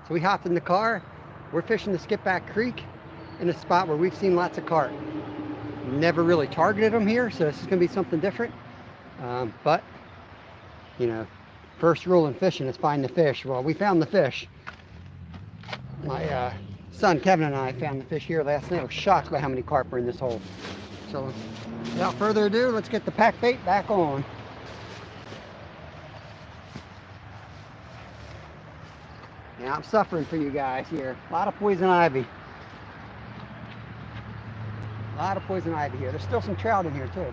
So we hopped in the car. We're fishing the Skipback Creek in a spot where we've seen lots of carp. Never really targeted them here, so this is going to be something different. But, you know, first rule in fishing is find the fish. Well, we found the fish. My son Kevin and I found the fish here last night. I was shocked by how many carp were in this hole. So without further ado, let's get the pack bait back on. Now I'm suffering for you guys here. A lot of poison ivy. A lot of poison ivy here. There's still some trout in here too.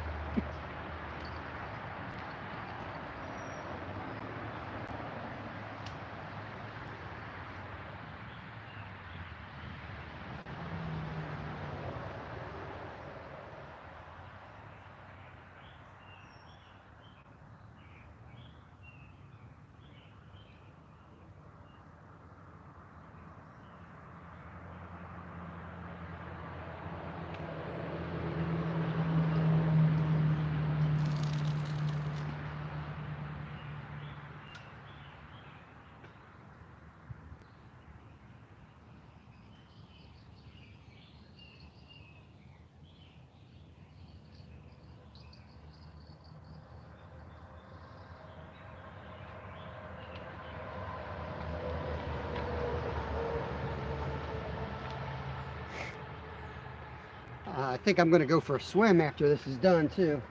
I think I'm going to go for a swim after this is done too.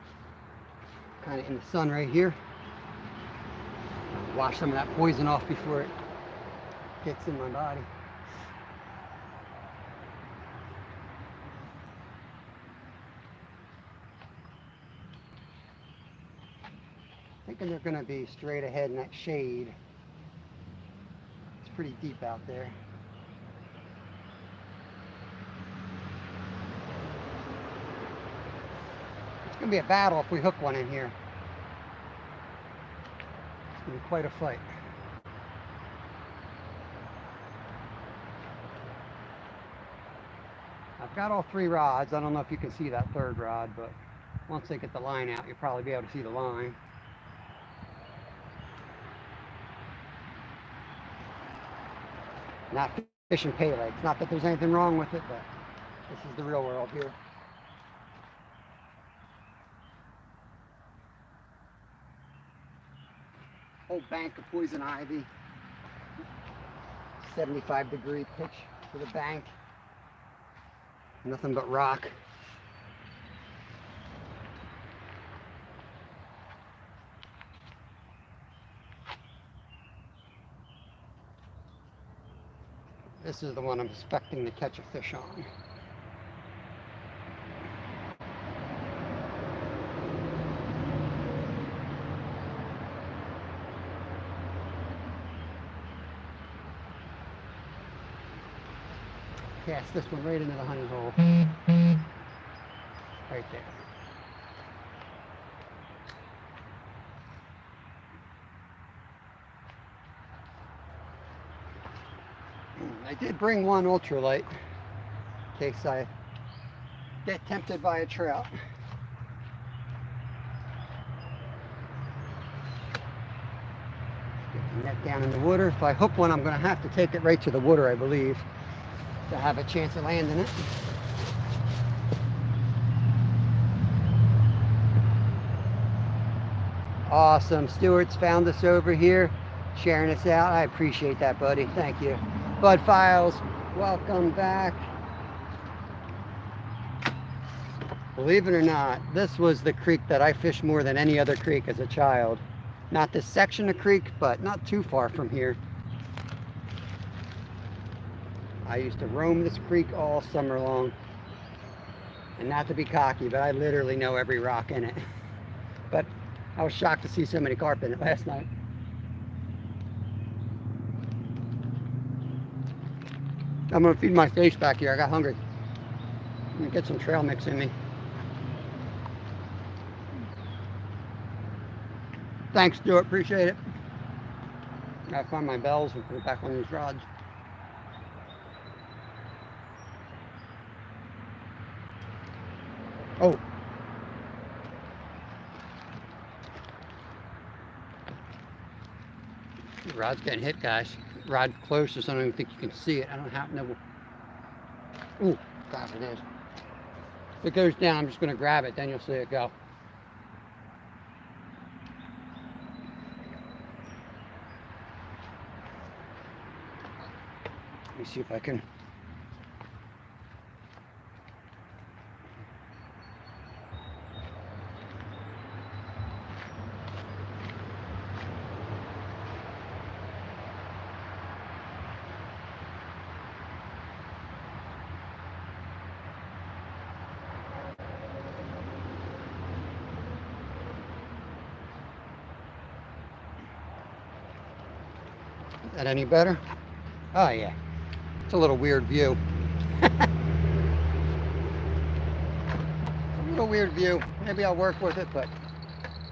Kind of in the sun right here. Wash some of that poison off before it gets in my body. Thinking they're going to be straight ahead in that shade. It's pretty deep out there. It's going to be a battle if we hook one in here. It's going to be quite a fight. I've got all 3 rods. I don't know if you can see that 3rd rod, but once they get the line out, you'll probably be able to see the line. Not fishing pay legs. Not that there's anything wrong with it, but this is the real world here. Whole bank of poison ivy. 75-degree pitch to the bank. Nothing but rock. This is the one I'm expecting to catch a fish on. Cast this one right into the honey hole. Right there. I did bring one ultralight in case I get tempted by a trout. Get the net down in the water. If I hook one, I'm going to have to take it right to the water, I believe, to have a chance of landing it. Awesome. Stewart's found us over here, sharing us out. I appreciate that, buddy. Thank you. Bud Files, welcome back. Believe it or not, this was the creek that I fished more than any other creek as a child. Not this section of creek, but not too far from here. I used to roam this creek all summer long. And not to be cocky, but I literally know every rock in it. But I was shocked to see so many carp in it last night. I'm gonna feed my face back here. I got hungry. I'm gonna get some trail mix in me. Thanks, Stuart. Appreciate it. Gotta find my bells and put it back on these rods. Oh. The rod's getting hit, guys. rod closer so I don't even think you can see it. I don't happen to. Ooh, God, it is. If it goes down, I'm just going to grab it, then you'll see it go. Let me see if I can. Is that any better? Oh yeah, it's a little weird view. A little weird view. Maybe I'll work with it, but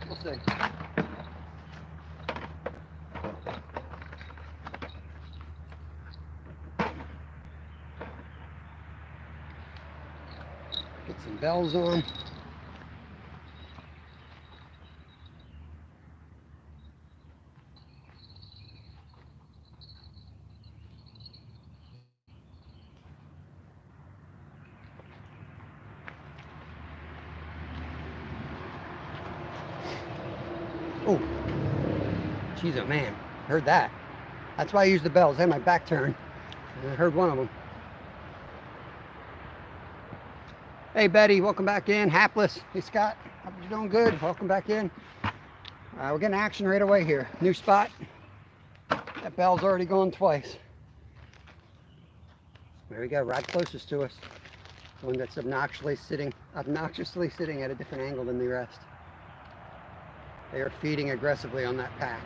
we'll see. Get some bells on. Oh, geez, oh man, heard that. That's why I use the bells. I had my back turned, and I heard one of them. Hey Betty, welcome back in. Hapless. Hey Scott, hope you're doing good. Welcome back in. We're getting action right away here. New spot. That bell's already gone twice. There we go, right closest to us. One that's obnoxiously sitting at a different angle than the rest. They are feeding aggressively on that pack.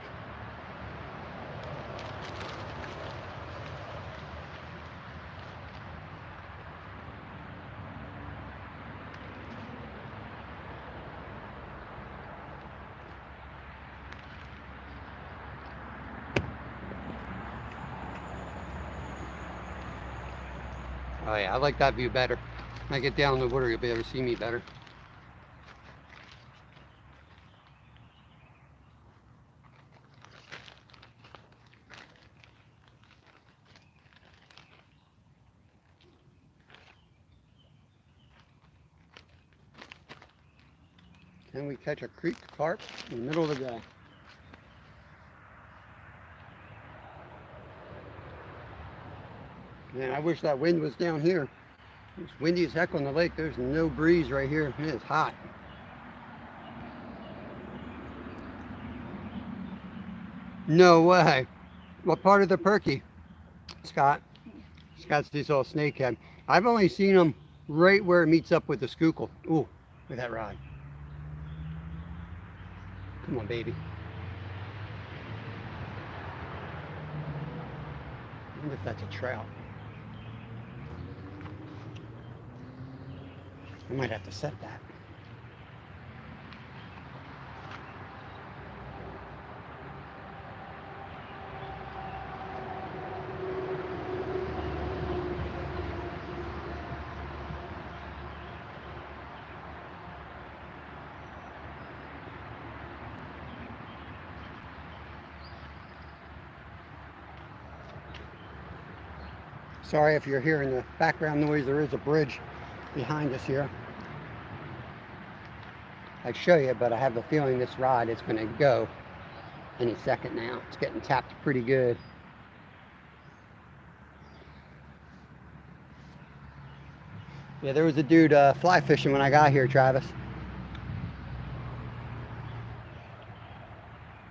Oh yeah, I like that view better. When I get down in the water, you'll be able to see me better. Can we catch a creek carp in the middle of the day? Man, I wish that wind was down here. It's windy as heck on the lake. There's no breeze right here. It is hot. No way. What part of the Perky? Scott. Scott's this old snakehead. I've only seen them right where it meets up with the Schuylkill. Ooh, look at that rod. Come on, baby. I wonder if that's a trout. I might have to set that. Sorry if you're hearing the background noise. There is a bridge behind us here. I'd show you, but I have the feeling this rod is going to go any second now. It's getting tapped pretty good. Yeah, there was a dude fly fishing when I got here, Travis.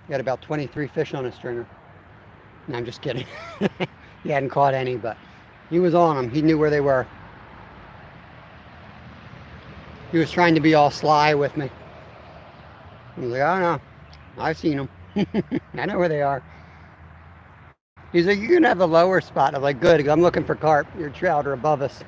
He had about 23 fish on a stringer. No, I'm just kidding. He hadn't caught any, but he was on them. He knew where they were. He was trying to be all sly with me. He was like, oh no, I've seen them. I know where they are. He's like, you can have the lower spot. I'm like, good, I'm looking for carp. Your trout are above us.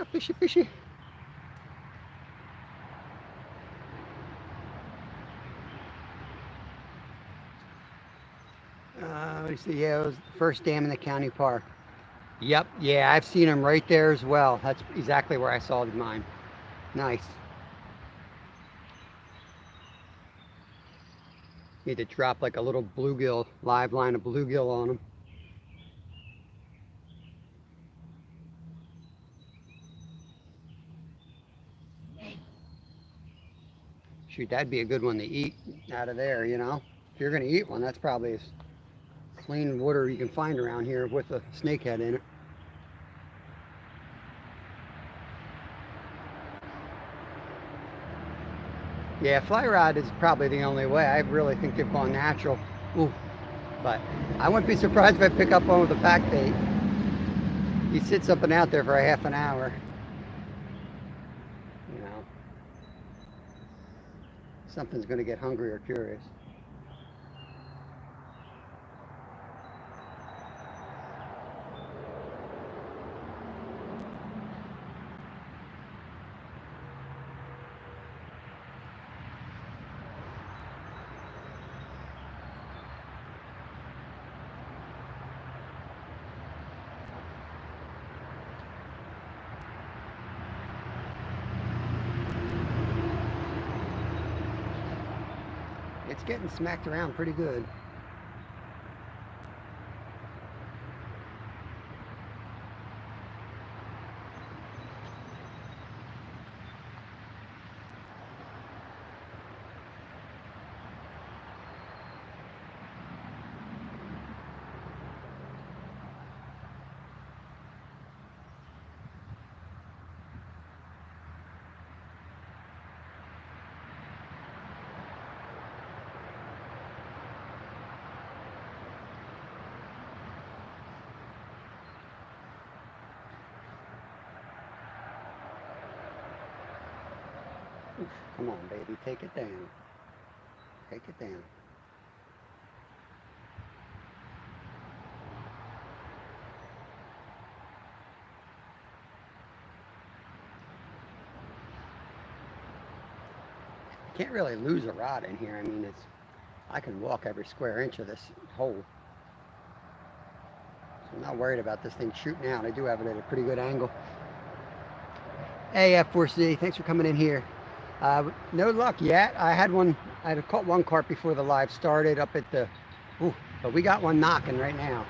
Yeah, fishy, fishy. Let me see. Yeah, it was the first dam in the county park. Yep. Yeah, I've seen them right there as well. That's exactly where I saw mine. Nice. Need to drop like a little bluegill, live line of bluegill on them. Shoot, that'd be a good one to eat out of there, you know? If you're going to eat one, that's probably as clean water you can find around here with a snakehead in it. Yeah, fly rod is probably the only way. I really think they've gone natural. Ooh, but I wouldn't be surprised if I pick up one with a pack bait. You sit something out there for a half an hour, you know, something's going to get hungry or curious. It's getting smacked around pretty good. Come on, baby, take it down. Take it down. Can't really lose a rod in here. I mean, I can walk every square inch of this hole. So I'm not worried about this thing shooting out. I do have it at a pretty good angle. Hey, F4C, thanks for coming in here. No luck yet. I had caught one carp before the live started up at the, but we got one knocking right now.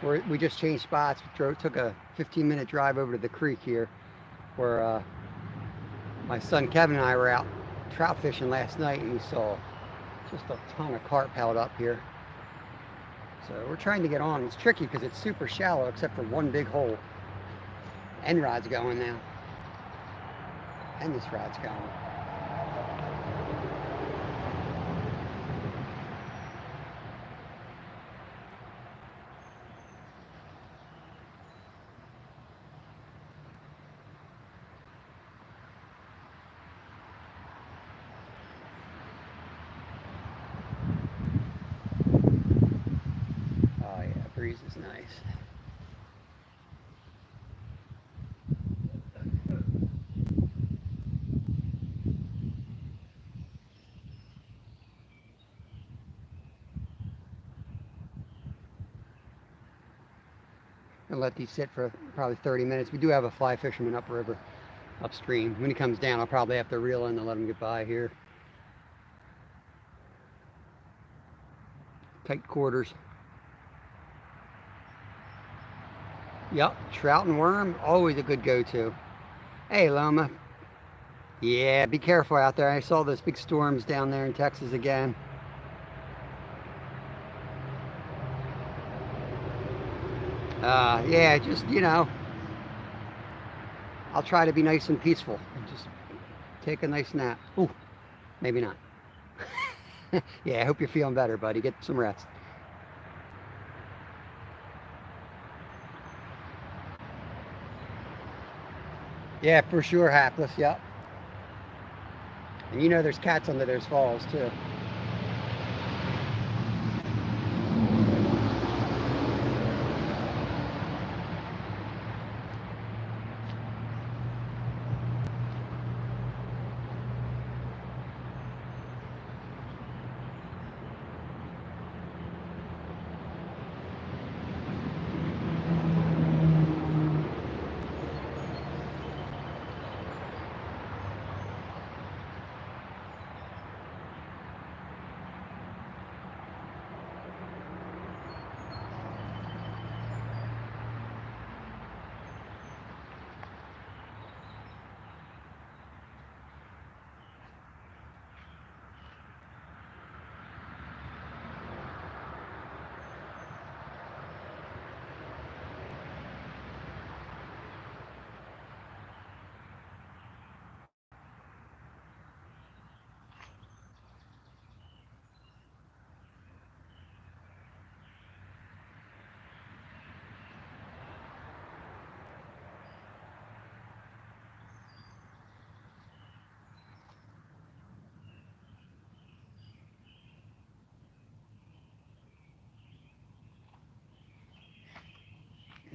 We just changed spots. Took a 15-minute drive over to the creek here where my son Kevin and I were out trout fishing last night, and we saw just a ton of carp held up here. So we're trying to get on. It's tricky because it's super shallow except for one big hole. End rod's going now. And this rod's going. Oh yeah, breeze is nice. And let these sit for probably 30 minutes. We do have a fly fisherman upriver, upstream. When he comes down, I'll probably have to reel in and let him get by here. Tight quarters. Yep, trout and worm, always a good go-to. Hey, Loma. Yeah, be careful out there. I saw those big storms down there in Texas again. Yeah, just, you know, I'll try to be nice and peaceful and just take a nice nap. Ooh, maybe not. Yeah, I hope you're feeling better, buddy. Get some rest. Yeah, for sure, hapless, yep. And you know there's cats under those falls, too.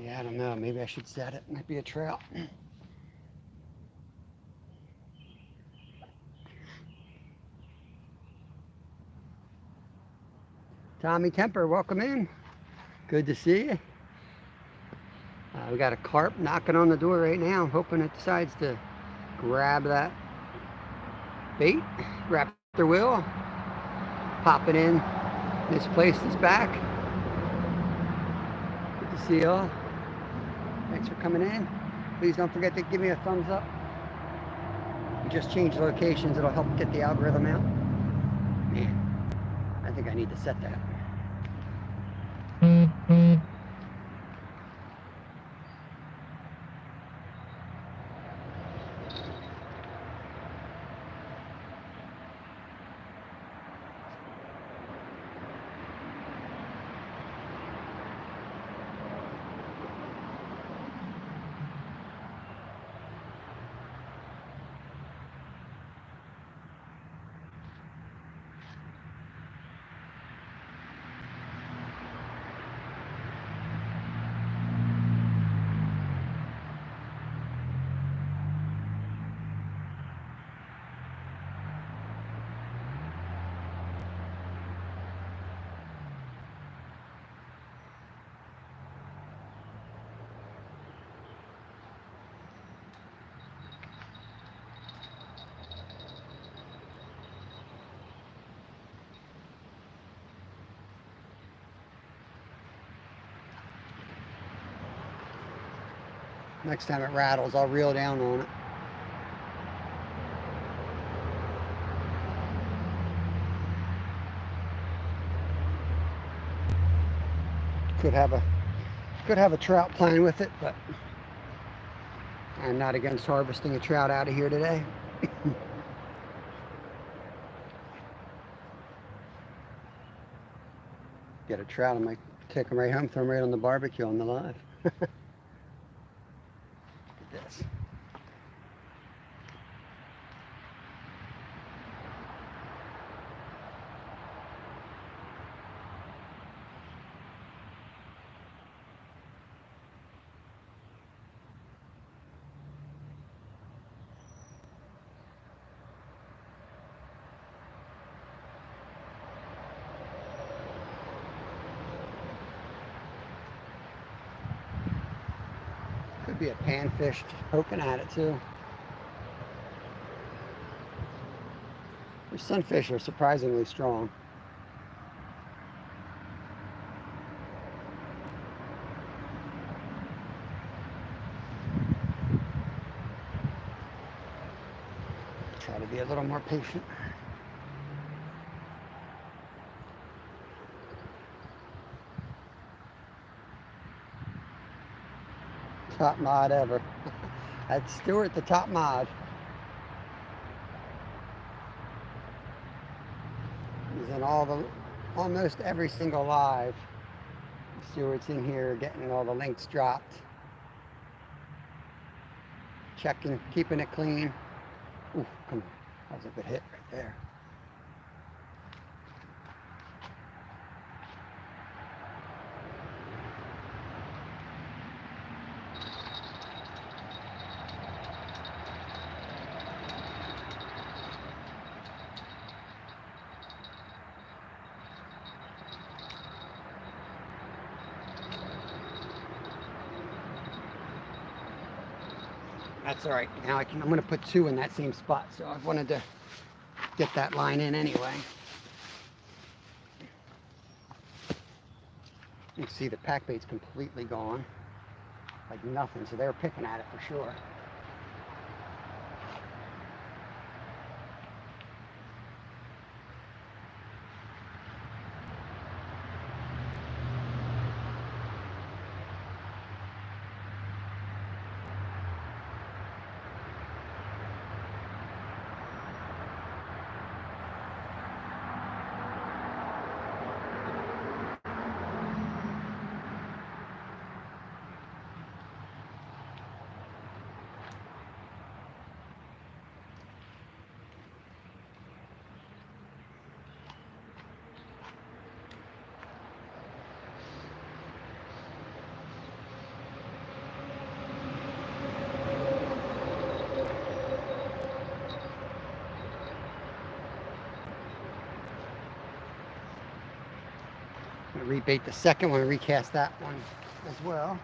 Yeah, I don't know. Maybe I should set it. Might be a trout. Tommy Kemper, welcome in. Good to see you. We got a carp knocking on the door right now. I'm hoping it decides to grab that bait, raptor will, popping in, misplaced his back. Good to see y'all. Thanks for coming in. Please don't forget to give me a thumbs up. We just changed locations. It'll help get the algorithm out. Man, I think I need to set that. Next time it rattles, I'll reel down on it. Could have a trout playing with it, but I'm not against harvesting a trout out of here today. Get a trout, I might take them right home, throw them right on the barbecue on the live. Look at this. Could be a panfish poking at it too. The sunfish are surprisingly strong. Try to be a little more patient. Top mod ever. That's Stuart, the top mod. He's in almost every single live. Stuart's in here getting all the links dropped. Checking, keeping it clean. Ooh, come on. That was a good hit right there. That's all right. Now I'm going to put two in that same spot. So I wanted to get that line in anyway. You can see the pack bait's completely gone. Like nothing. So they're picking at it for sure. rebait the second one, recast that one as well.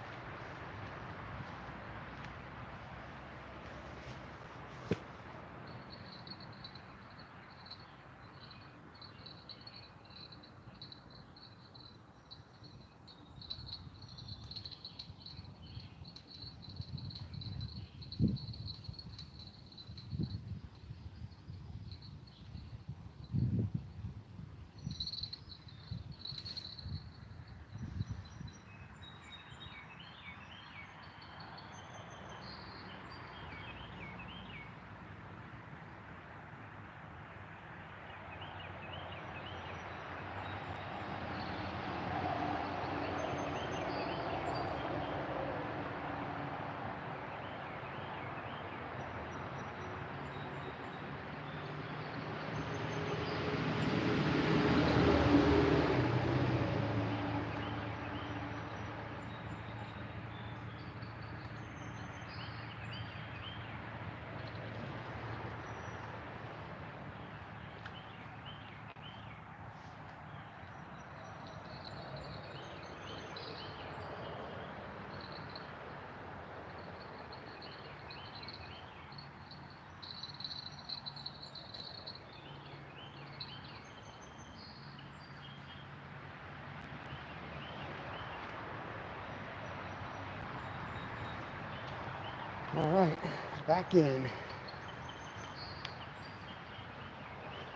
All right, back in.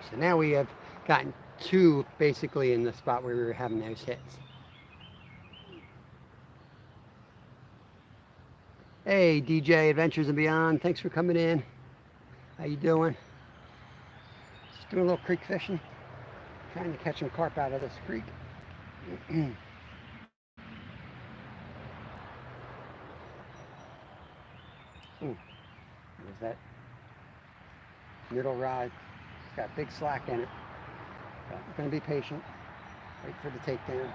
So now we have gotten two basically in the spot where we were having those hits. Hey, DJ Adventures and Beyond, thanks for coming in. How you doing? Just doing a little creek fishing, trying to catch some carp out of this creek. Ooh, there's that middle rod. It's got big slack in it. But I'm going to be patient. Wait for the takedown.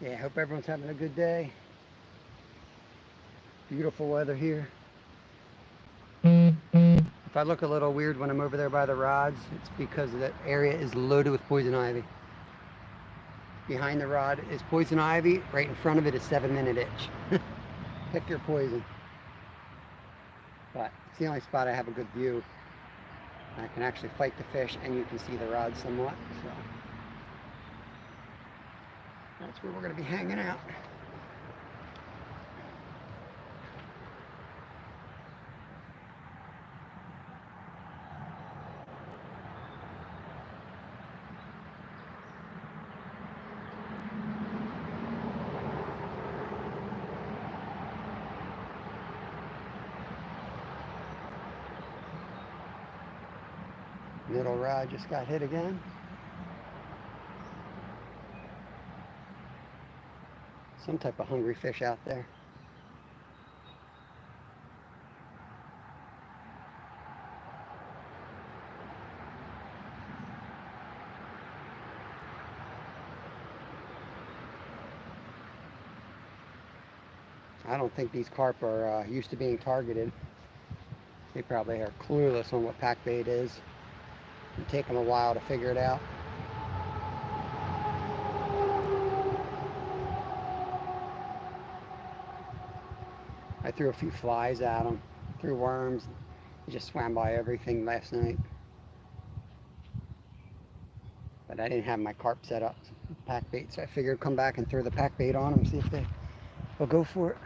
Yeah, hope everyone's having a good day. Beautiful weather here. If I look a little weird when I'm over there by the rods, it's because that area is loaded with poison ivy. Behind the rod is poison ivy. Right in front of it is 7-minute itch. Pick your poison. But it's the only spot I have a good view. I can actually fight the fish and you can see the rod somewhat. So that's where we're going to be hanging out. Middle rod just got hit again. Some type of hungry fish out there. I don't think these carp are used to being targeted. They probably are clueless on what pack bait is. It'll take them a while to figure it out. I threw a few flies at them, threw worms. They just swam by everything last night. But I didn't have my carp set up, pack bait, so I figured come back and throw the pack bait on them, see if they will go for it.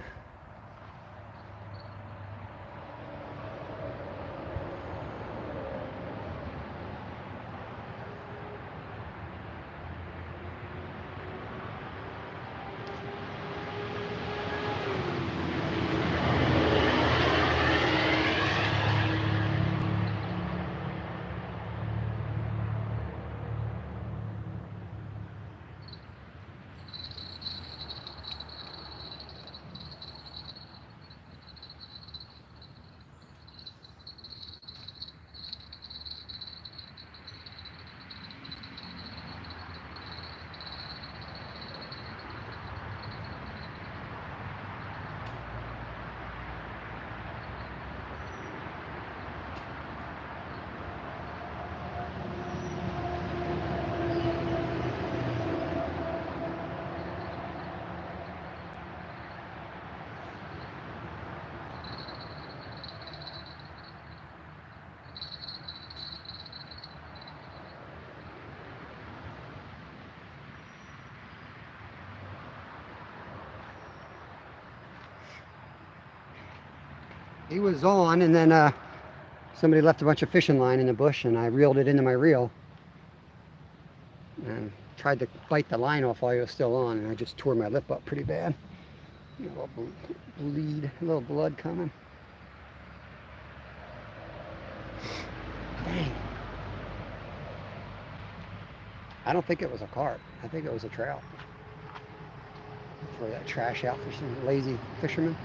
He was on, and then somebody left a bunch of fishing line in the bush, and I reeled it into my reel and tried to bite the line off while he was still on, and I just tore my lip up pretty bad. A little bleed, a little blood coming. Dang. I don't think it was a carp. I think it was a trout. Throw that trash out for some lazy fishermen.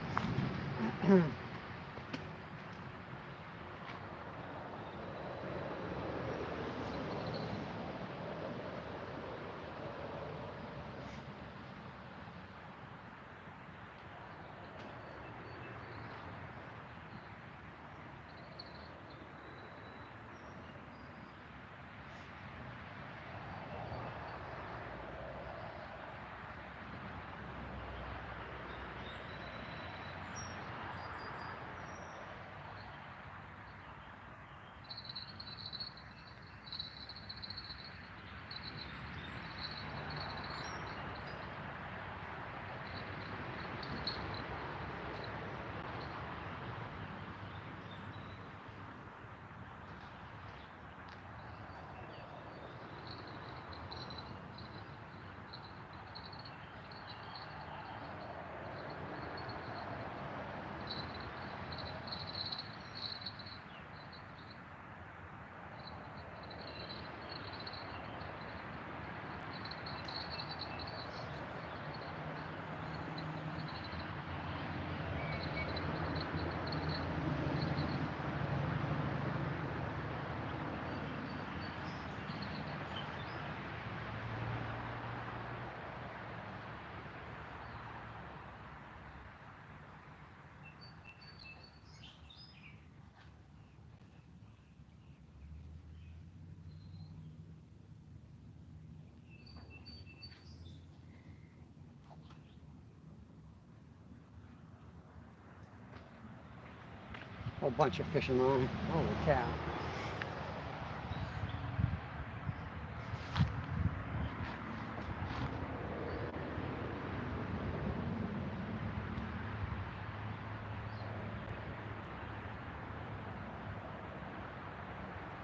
Whole bunch of fishing line. Holy cow.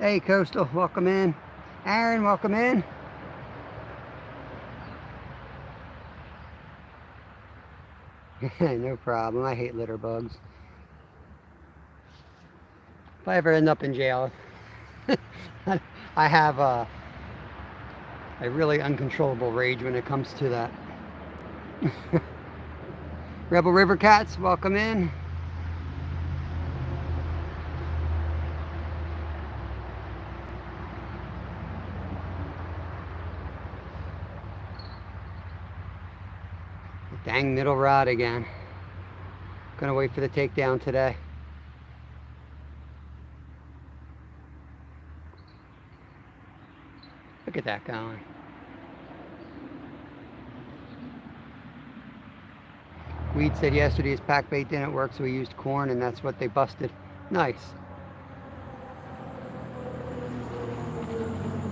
Hey, Coastal, welcome in. Aaron, welcome in. No problem. I hate litter bugs. If I ever end up in jail, I have a really uncontrollable rage when it comes to that. Rebel River Cats, welcome in. Dang middle rod again. Gonna wait for the takedown today. Look at that going. Weed said yesterday his pack bait didn't work, so he used corn, and that's what they busted. Nice.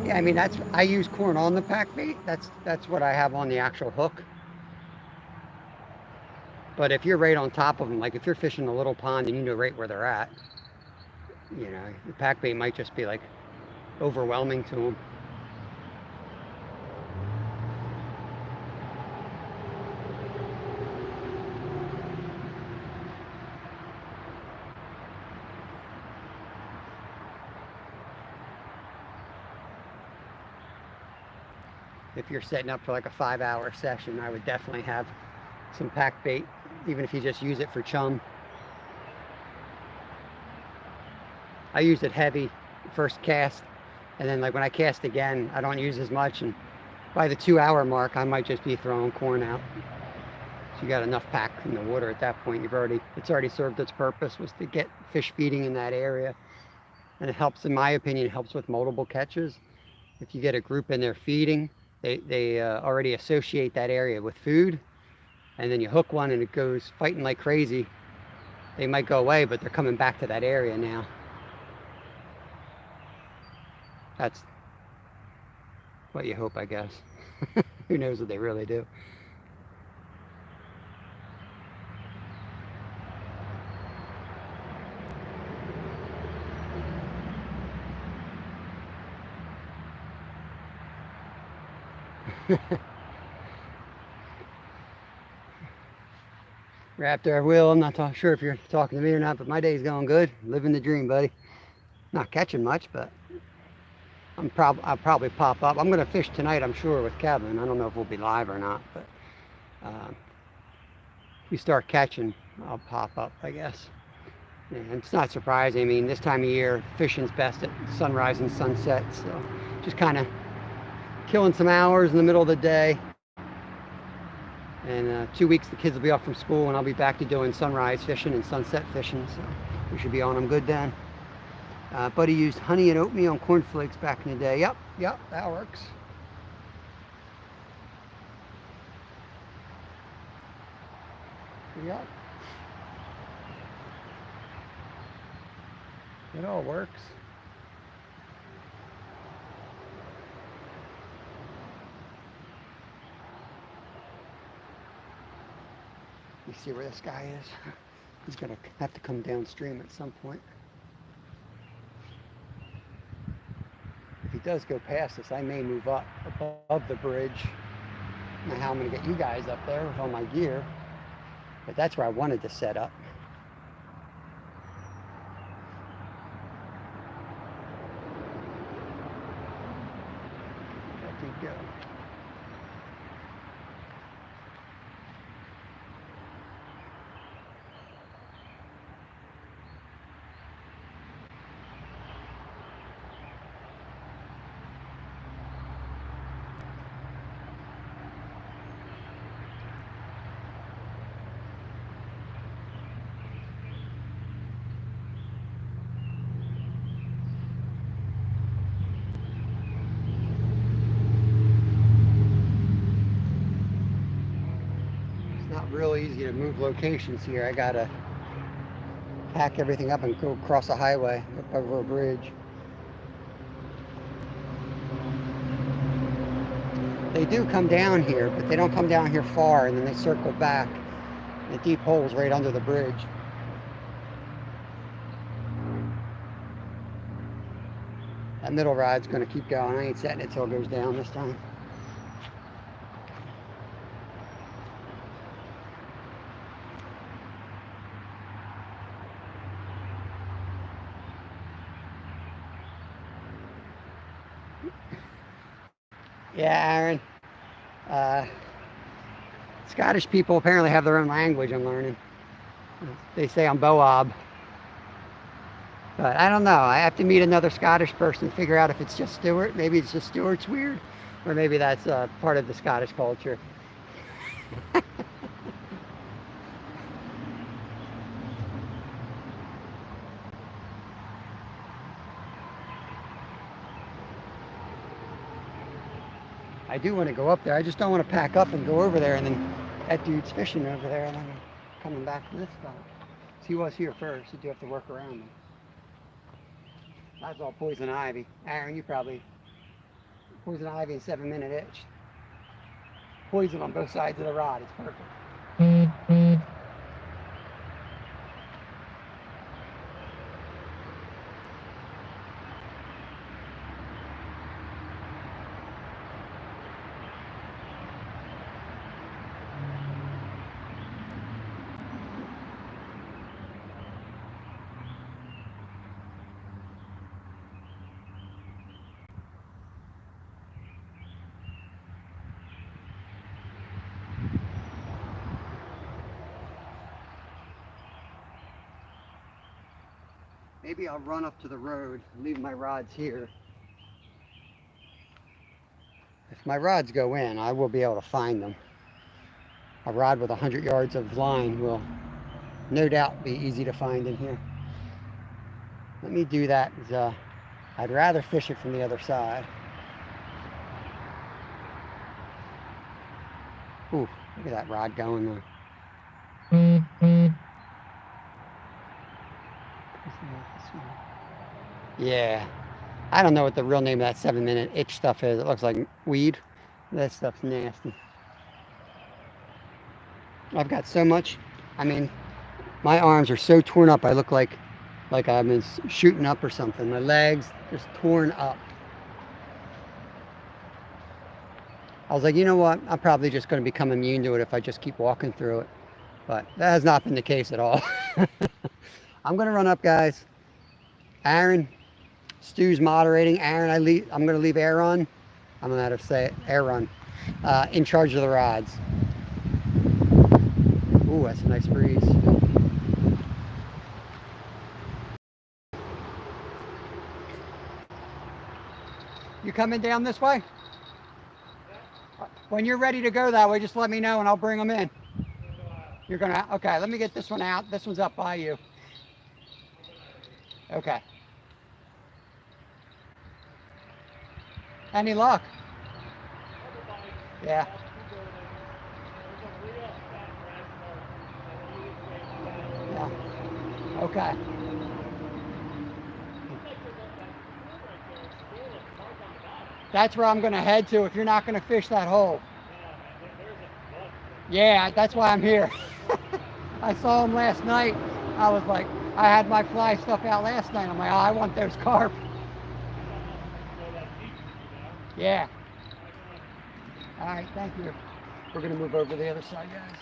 Yeah, I mean, I use corn on the pack bait. That's what I have on the actual hook. But if you're right on top of them, like if you're fishing a little pond and you know right where they're at, you know, the pack bait might just be like overwhelming to them. If you're setting up for like a 5-hour session, I would definitely have some pack bait, even if you just use it for chum. I use it heavy first cast, and then like when I cast again, I don't use as much, and by the 2-hour mark, I might just be throwing corn out. So you got enough pack in the water at that point. It's already served its purpose, was to get fish feeding in that area. And it helps, in my opinion, it helps with multiple catches. If you get a group in there feeding, they already associate that area with food, and then you hook one and it goes fighting like crazy. They might go away, but they're coming back to that area now. That's what you hope, I guess. Who knows what they really do. Raptor, I will. I'm not sure if you're talking to me or not, but my day's going good. Living the dream, buddy. Not catching much, but I'll probably pop up. I'm going to fish tonight, I'm sure, with Kevin. I don't know if we'll be live or not, but if we start catching, I'll pop up, I guess. And it's not surprising. I mean, this time of year, fishing's best at sunrise and sunset. So just kind of killing some hours in the middle of the day. And 2 weeks, the kids will be off from school, and I'll be back to doing sunrise fishing and sunset fishing. So we should be on them good then. Buddy used honey and oatmeal and cornflakes back in the day. Yep, that works. Yep. It all works. You see where this guy is? He's gonna have to come downstream at some point. If he does go past us, I may move up above the bridge. I don't know how I'm gonna get you guys up there with all my gear, but that's where I wanted to set up. Let it go. Real easy to move locations here. I gotta pack everything up and go across a highway up over a bridge. They do come down here, but they don't come down here far, and then they circle back. The deep holes right under the bridge. That middle rod's gonna keep going. I ain't setting it till it goes down this time. Yeah, Aaron. Scottish people apparently have their own language, I'm learning. They say I'm Boab. But I don't know. I have to meet another Scottish person, figure out if it's just Stuart. Maybe it's just Stuart's weird. Or maybe that's part of the Scottish culture. I do want to go up there. I just don't want to pack up and go over there and then that dude's fishing over there and then coming back to this spot. So he was here first. You do have to work around him. That's all poison ivy. Aaron, you probably poison ivy and 7-minute itch. Poison on both sides of the rod. It's perfect. Maybe I'll run up to the road and leave my rods here. If my rods go in, I will be able to find them. A rod with 100 yards of line will no doubt be easy to find in here. Let me do that. I'd rather fish it from the other side. Ooh, look at that rod going there. Yeah, I don't know what the real name of that 7-minute itch stuff is. It looks like weed. That stuff's nasty. I've got so much. I mean, my arms are so torn up. I look like I've been shooting up or something. My legs just torn up. I was like, you know what? I'm probably just going to become immune to it if I just keep walking through it. But that has not been the case at all. I'm going to run up, guys. Aaron, Stu's moderating. Aaron, I'm going to leave Aaron. I don't know how to say it. Aaron, in charge of the rods. Ooh, that's a nice breeze. You coming down this way? When you're ready to go that way, just let me know and I'll bring them in. You're gonna, okay, let me get this one out. This one's up by you. Okay. Any luck? Yeah. Yeah. Okay. That's where I'm gonna head to if you're not gonna fish that hole. Yeah, that's why I'm here. I saw him last night. I was like, I had my fly stuff out last night. I'm like, oh, I want those carp. Yeah. All right, thank you. We're gonna move over to the other side, guys.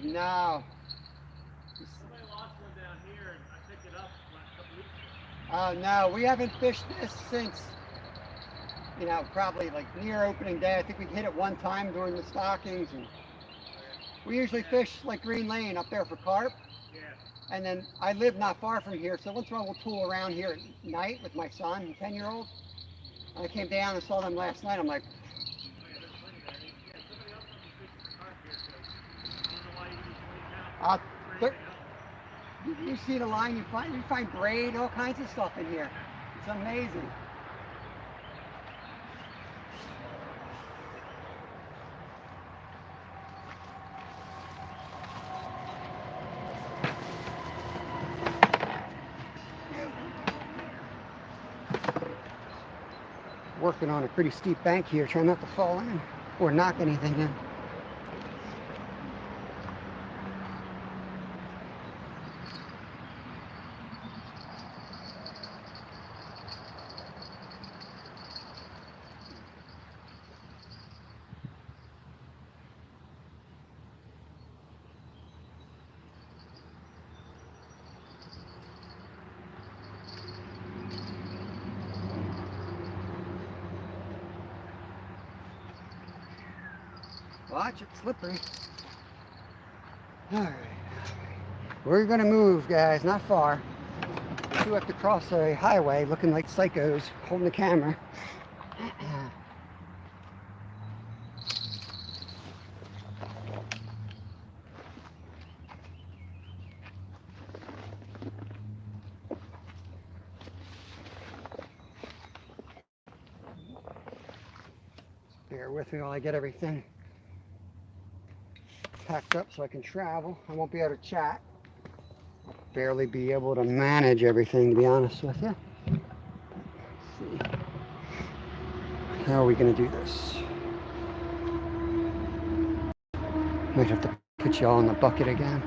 No. Somebody lost one down here and I picked it up a couple weeks ago. Oh no, we haven't fished this since, probably like near opening day. I think we hit it one time during the stockings, and we usually fish like Green Lane up there for carp. Yeah. And then I live not far from here, so once in a while we'll tool around here at night with my son, 10-year-old. And I came down and saw them last night. I'm like, you see the line, you find braid, all kinds of stuff in here. It's amazing. Working on a pretty steep bank here, trying not to fall in or knock anything in. Watch it, slippery. All right. We're gonna move, guys, not far. We have to cross a highway looking like psychos holding the camera. Bear with me while I get everything packed up so I can travel. I won't be able to chat. I'll barely be able to manage everything, to be honest with you. Let's see. How are we going to do this? Might have to put you all in the bucket again.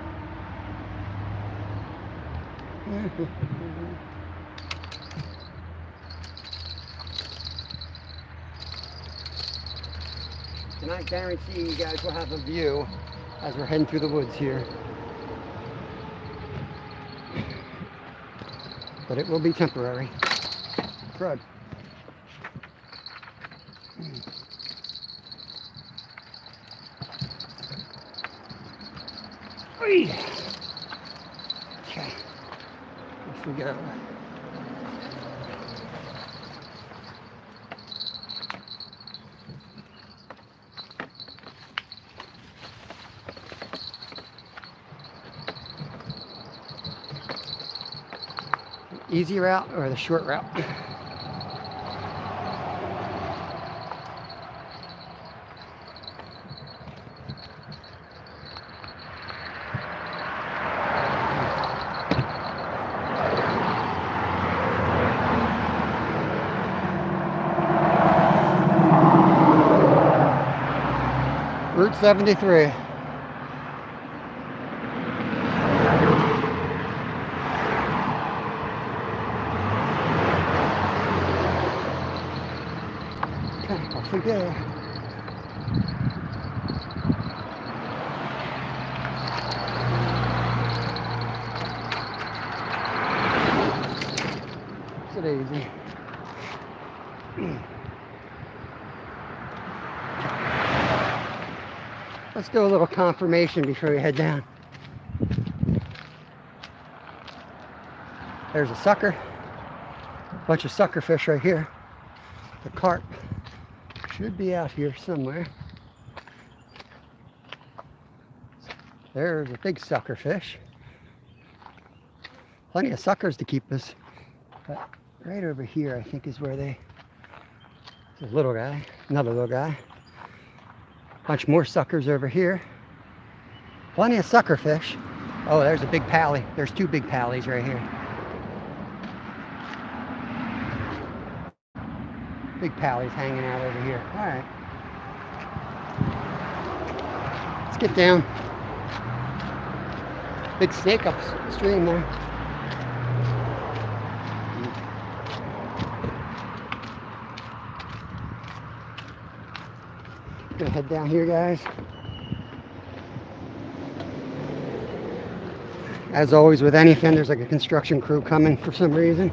And I guarantee you guys will have a view as we're heading through the woods here. But it will be temporary. Crud. Okay. Off we go. Easy route or the short route? Route 73. Okay, off we go. It's easy. Let's do a little confirmation before we head down. There's a sucker. Bunch of sucker fish right here. The carp should be out here somewhere. There's a big sucker fish. Plenty of suckers to keep us. But right over here, I think, is where there's a little guy, another little guy. Bunch more suckers over here. Plenty of sucker fish. Oh, there's a big pally. There's two big pallies right here. Big pallies hanging out over here. All right. Let's get down. Big snake upstream there. Gonna head down here, guys. As always with anything, there's like a construction crew coming for some reason.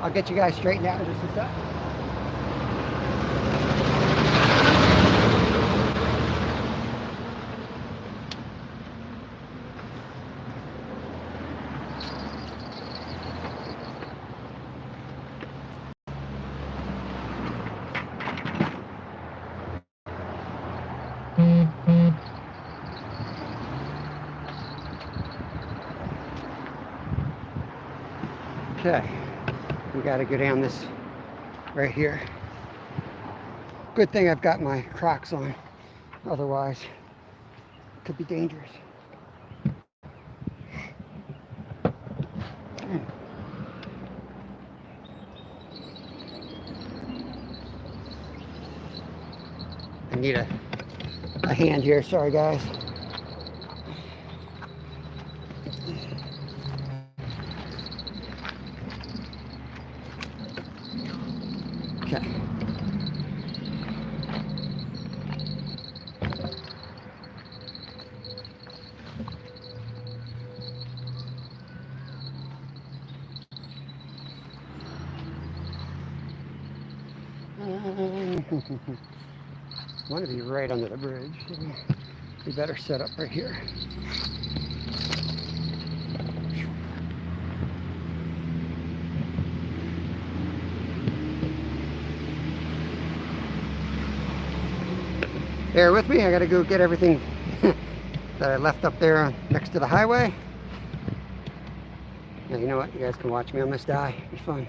I'll get you guys straightened out in just a sec. Okay, we got to go down this right here. Good thing I've got my Crocs on, otherwise it could be dangerous. I need a hand here, sorry guys. Okay. I want to be right under the bridge. We better set up right here. Bear with me, I gotta go get everything that I left up there next to the highway. Now, you know what? You guys can watch me on this die. It'll be fun.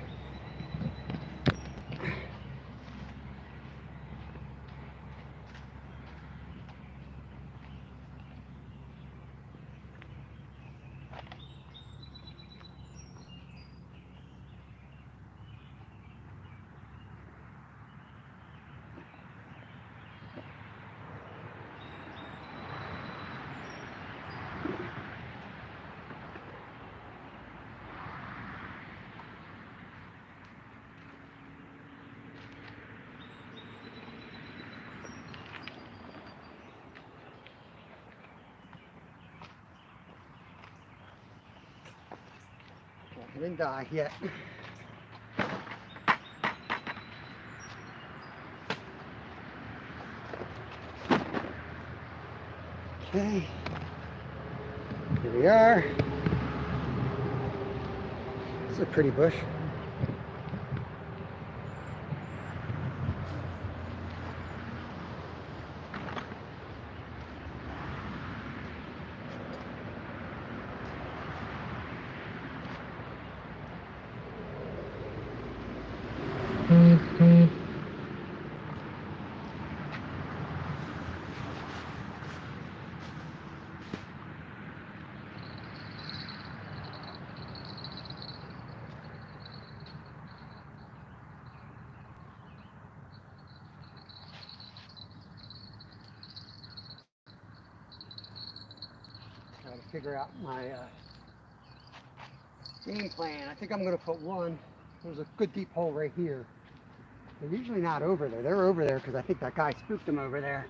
I didn't die yet. Okay, here we are. It's a pretty bush. figure out my game plan. I think I'm going to put one. There's a good deep hole right here. They're usually not over there. They're over there because I think that guy spooked them over there.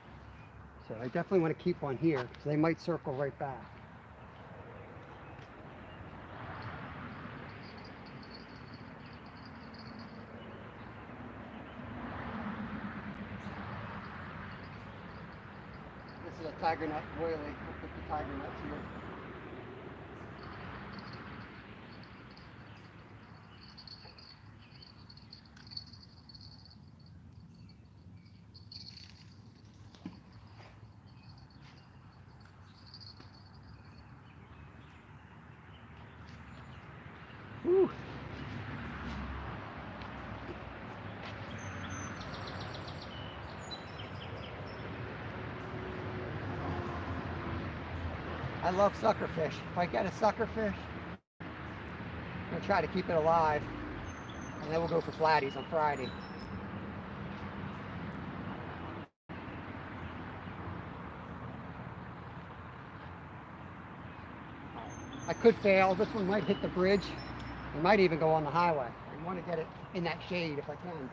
So I definitely want to keep one here because they might circle right back. This is a tiger nut boilie. I'll put the tiger nuts here. Whew. I love suckerfish. If I get a suckerfish, I'm going to try to keep it alive. And then we'll go for flatties on Friday. I could fail. This one might hit the bridge. It might even go on the highway. I want to get it in that shade if I can.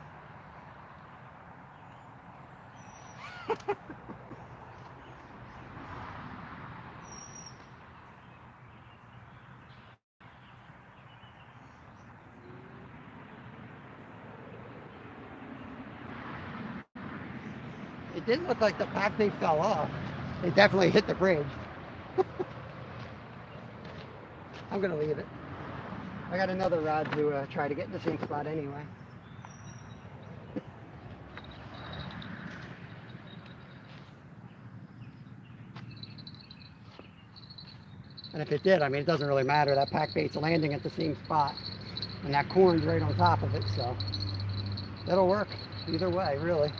It didn't look like the pack bait fell off. It definitely hit the bridge. I'm going to leave it. I got another rod to try to get in the same spot anyway. And if it did, I mean, it doesn't really matter. That pack bait's landing at the same spot. And that corn's right on top of it, so it'll work either way, really.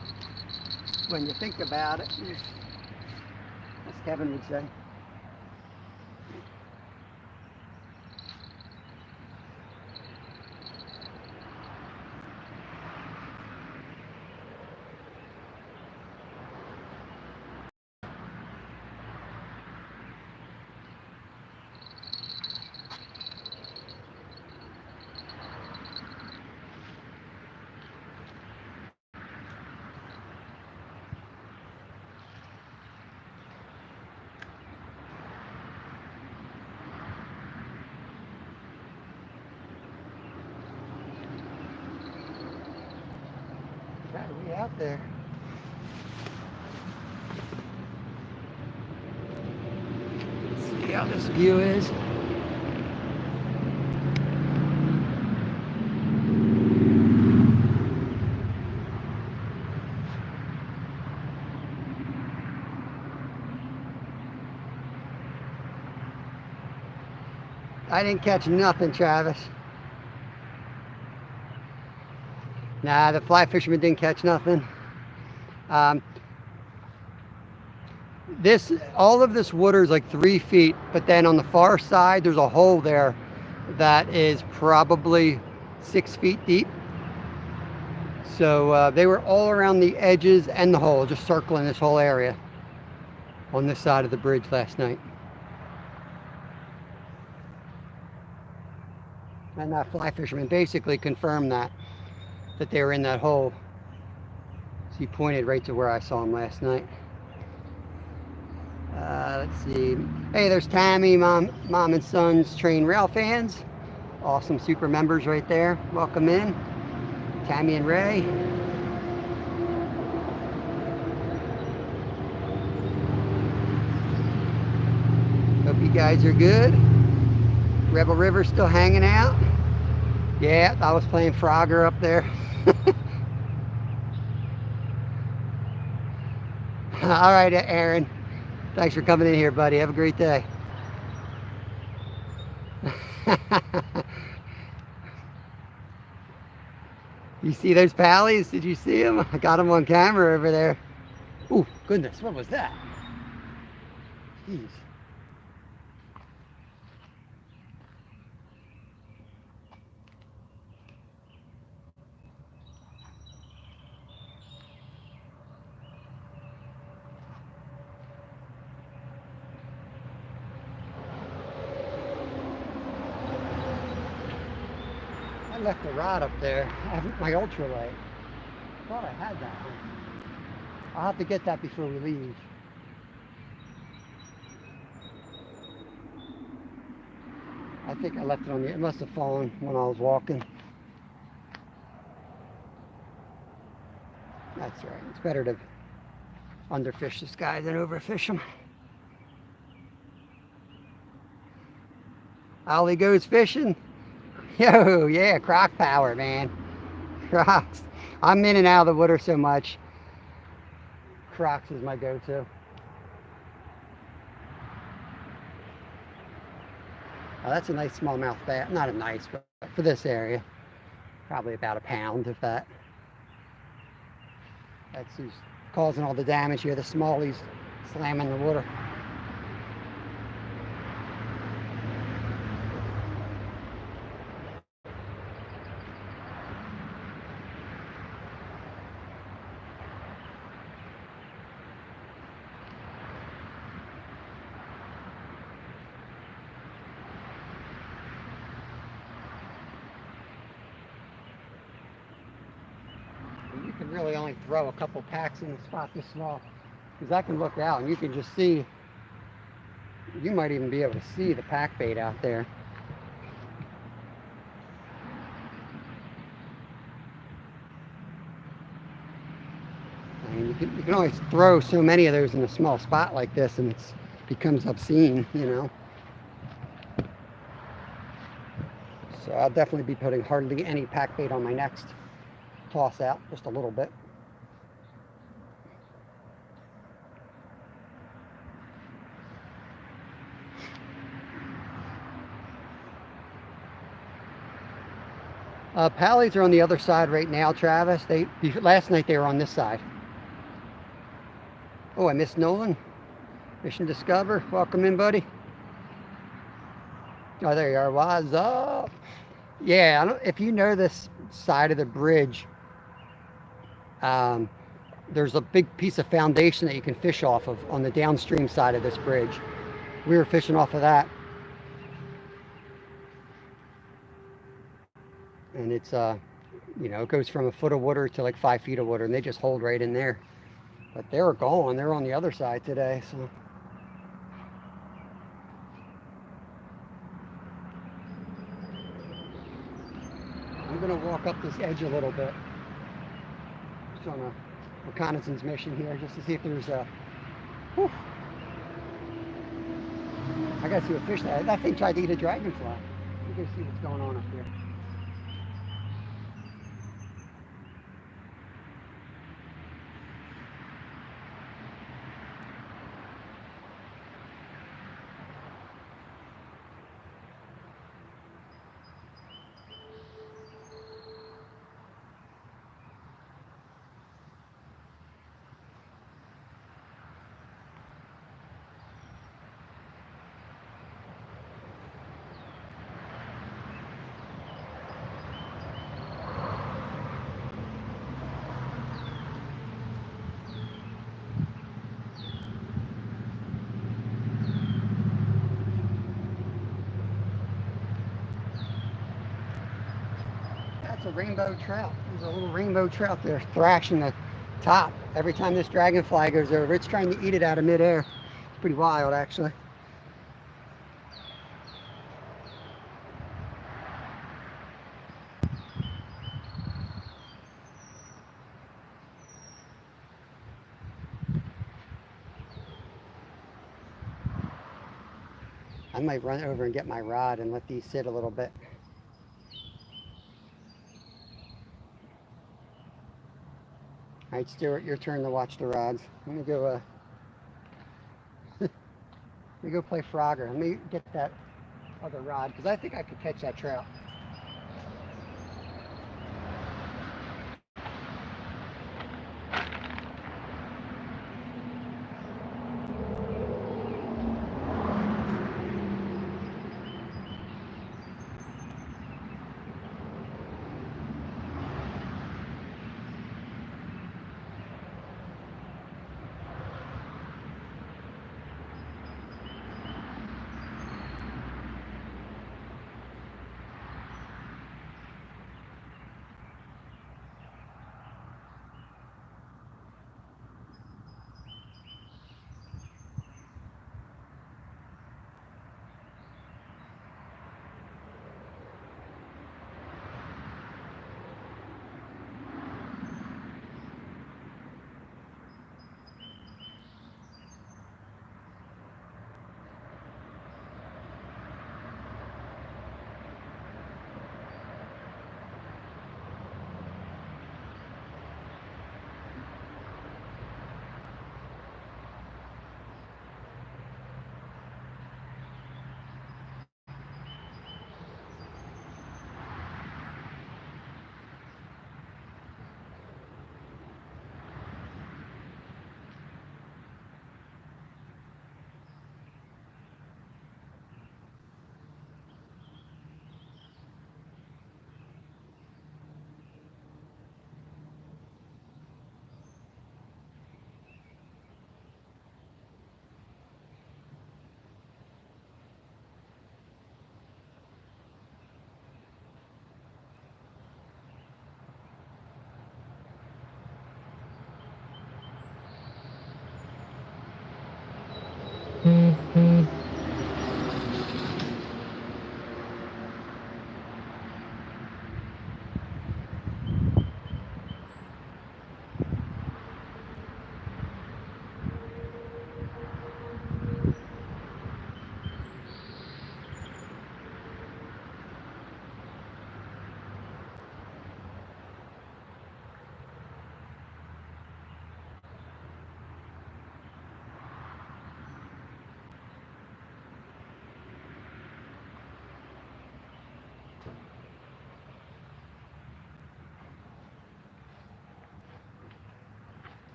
When you think about it, as Kevin would say. Gotta be out there. Let's see how this view is. I didn't catch nothing, Travis. Nah, the fly fisherman didn't catch nothing. All of this water is like 3 feet, but then on the far side, there's a hole there that is probably 6 feet deep. So they were all around the edges and the hole, just circling this whole area on this side of the bridge last night. And that fly fisherman basically confirmed that they were in that hole. So he pointed right to where I saw him last night. Let's see. Hey, there's Tammy, mom and son's train rail fans. Awesome super members right there. Welcome in. Tammy and Ray. Hope you guys are good. Rebel River still hanging out. Yeah, I was playing Frogger up there. All right, Aaron. Thanks for coming in here, buddy. Have a great day. You see those pallies? Did you see them? I got them on camera over there. Oh, goodness. What was that? Jeez. I left the rod up there. I have my ultralight. Thought I had that one. I'll have to get that before we leave. I think I left it on the, it must have fallen when I was walking. That's right. It's better to underfish this guy than overfish him. Ollie goes fishing. Yo, yeah, croc power, man. Crocs. I'm in and out of the water so much. Crocs is my go-to. Oh, that's a nice smallmouth bass. Not a nice, but for this area, probably about a pound, if that. That's who's causing all the damage here. The smallies slamming the water. You can really only throw a couple packs in a spot this small, because I can look out and you can just see, you might even be able to see the pack bait out there. I mean, you can only throw so many of those in a small spot like this, and it becomes obscene, you know. So I'll definitely be putting hardly any pack bait on my next toss out, just a little bit. Pallies are on the other side right now, Travis. Last night they were on this side. Oh, I missed Nolan. Fish and Discover. Welcome in, buddy. Oh, there you are. What's up? Yeah, if you know this side of the bridge, there's a big piece of foundation that you can fish off of on the downstream side of this bridge. We were fishing off of that. And it's, you know, it goes from a foot of water to like 5 feet of water, and they just hold right in there. But they were gone. They're on the other side today, so. I'm gonna walk up this edge a little bit. Just on a reconnaissance mission here, just to see if there's a. Whew. I gotta see what fish that thing tried to eat a dragonfly. Let me go see what's going on up here. That's a rainbow trout. There's a little rainbow trout there thrashing the top. Every time this dragonfly goes over, it's trying to eat it out of midair. It's pretty wild, actually. I might run over and get my rod and let these sit a little bit. All right, Stuart, your turn to watch the rods. Let me go. Let me go play Frogger. Let me get that other rod because I think I could catch that trout.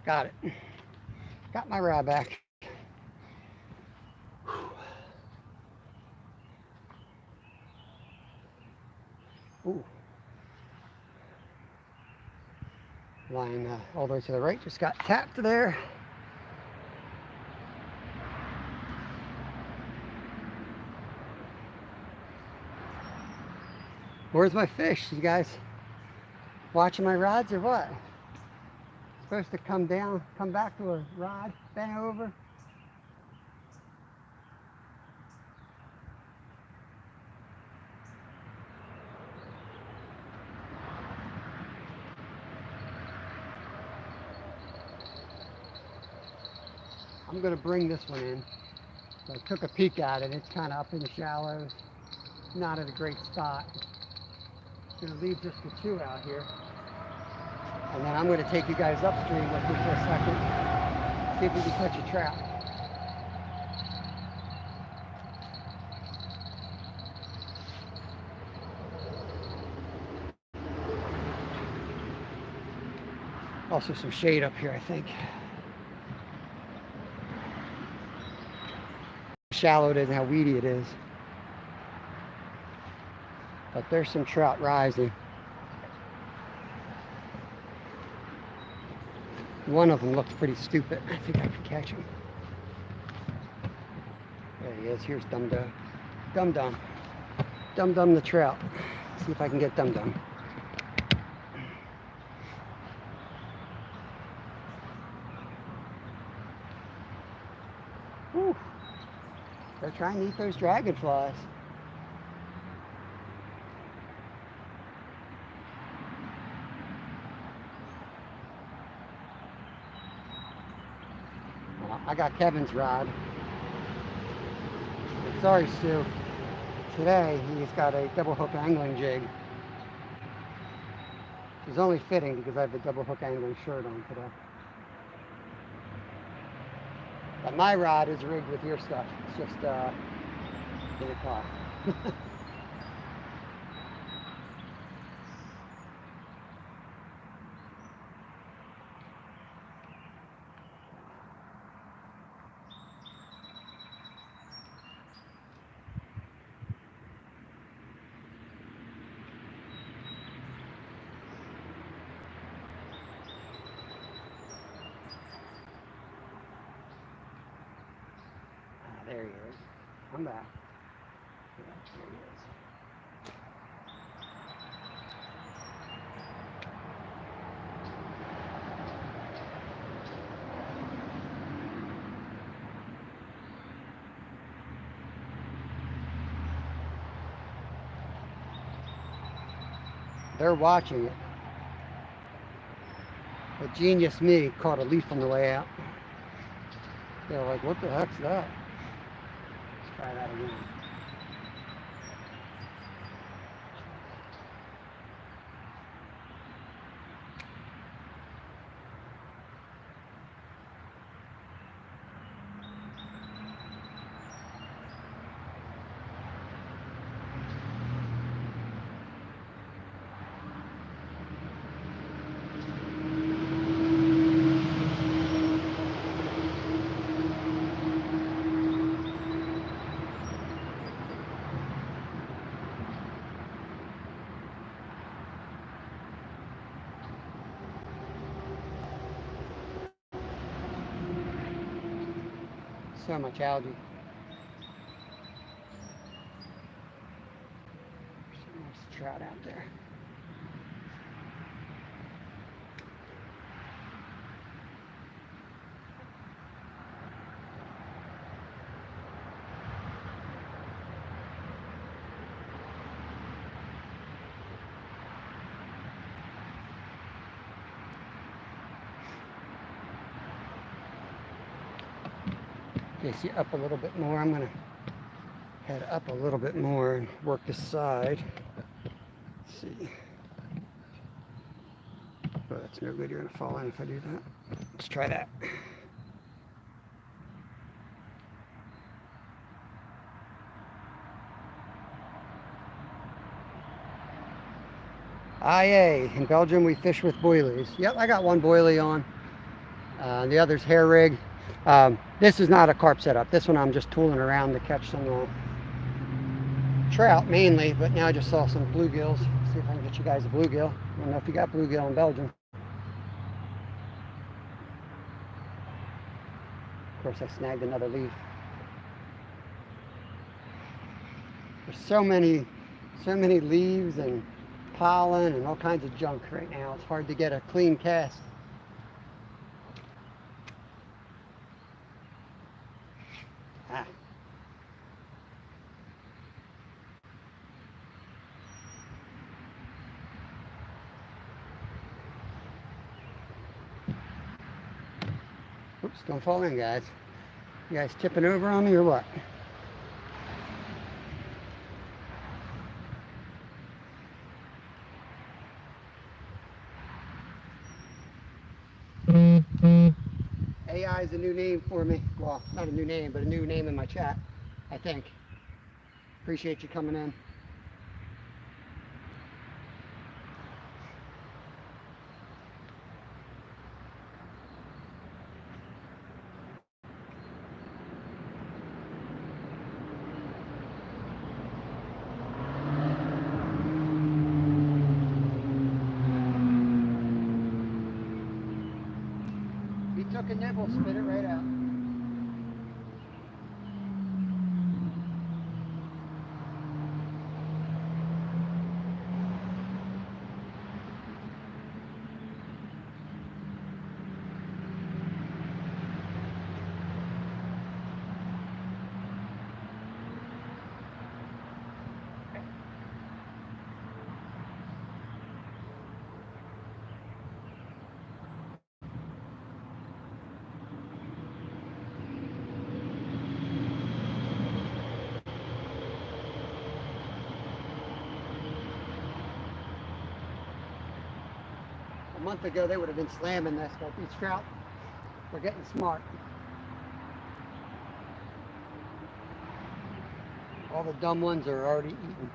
Got it. Got my rod back. Ooh. Line all the way to the right just got tapped there. Where's my fish? You guys watching my rods or what? Supposed to come down, come back to a rod, bend over. I'm gonna bring this one in. So I took a peek at it. It's kind of up in the shallows, not at a great spot. Gonna leave just the two out here. And then I'm gonna take you guys upstream with me for a second. See if we can catch a trout. Also some shade up here, I think. Shallow it is and how weedy it is. But there's some trout rising. One of them looks pretty stupid. I think I can catch him. There he is. Here's Dum Dum. Dum Dum. Dum Dum the trout. See if I can get Dum Dum. Whew. They're trying to eat those dragonflies. Well, I got Kevin's rod. And sorry, Stu. Today he's got a double hook angling jig. It's only fitting because I have the double hook angling shirt on today. But my rod is rigged with your stuff. It's just in the car. There he is. Come back. Yeah, there he is. They're watching it. But genius me caught a leaf on the way out. They're like, what the heck's that? Let's try that again. So much algae. There's some nice trout out there. Okay, see up a little bit more. I'm gonna head up a little bit more and work this side. Let's see. Oh, that's no good. You're gonna fall in if I do that. Let's try that. IA. In Belgium, we fish with boilies. Yep, I got one boilie on. The other's hair rig. This is not a carp setup. This one I'm just tooling around to catch some trout mainly, but now I just saw some bluegills. See if I can get you guys a bluegill. I don't know if you got bluegill in Belgium. Of course, I snagged another leaf. There's so many leaves and pollen and all kinds of junk right now. It's hard to get a clean cast. Ah. Oops, don't fall in, guys. You guys tipping over on me or what? AI is a new name for me. Well, not a new name, but a new name in my chat, I think. Appreciate you coming in. He took a nibble, spit it right out. A month ago, they would have been slamming this, but these trout, we're getting smart. All the dumb ones are already eaten.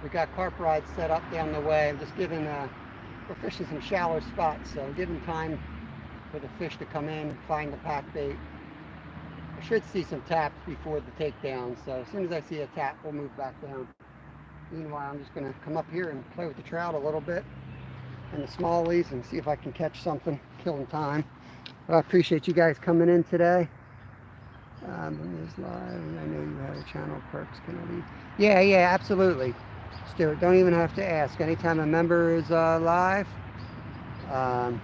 We got carp rods set up down the way. I'm just giving, we're fishing some shallow spots, so giving time for the fish to come in, find the pack bait. I should see some taps before the takedown, so as soon as I see a tap, we'll move back down. Meanwhile, I'm just going to come up here and play with the trout a little bit and the smallies and see if I can catch something, killing time. But I appreciate you guys coming in today. When this live, and I know you have a channel, perks can I leave? Yeah, absolutely. Stuart, don't even have to ask. Anytime a member is live, have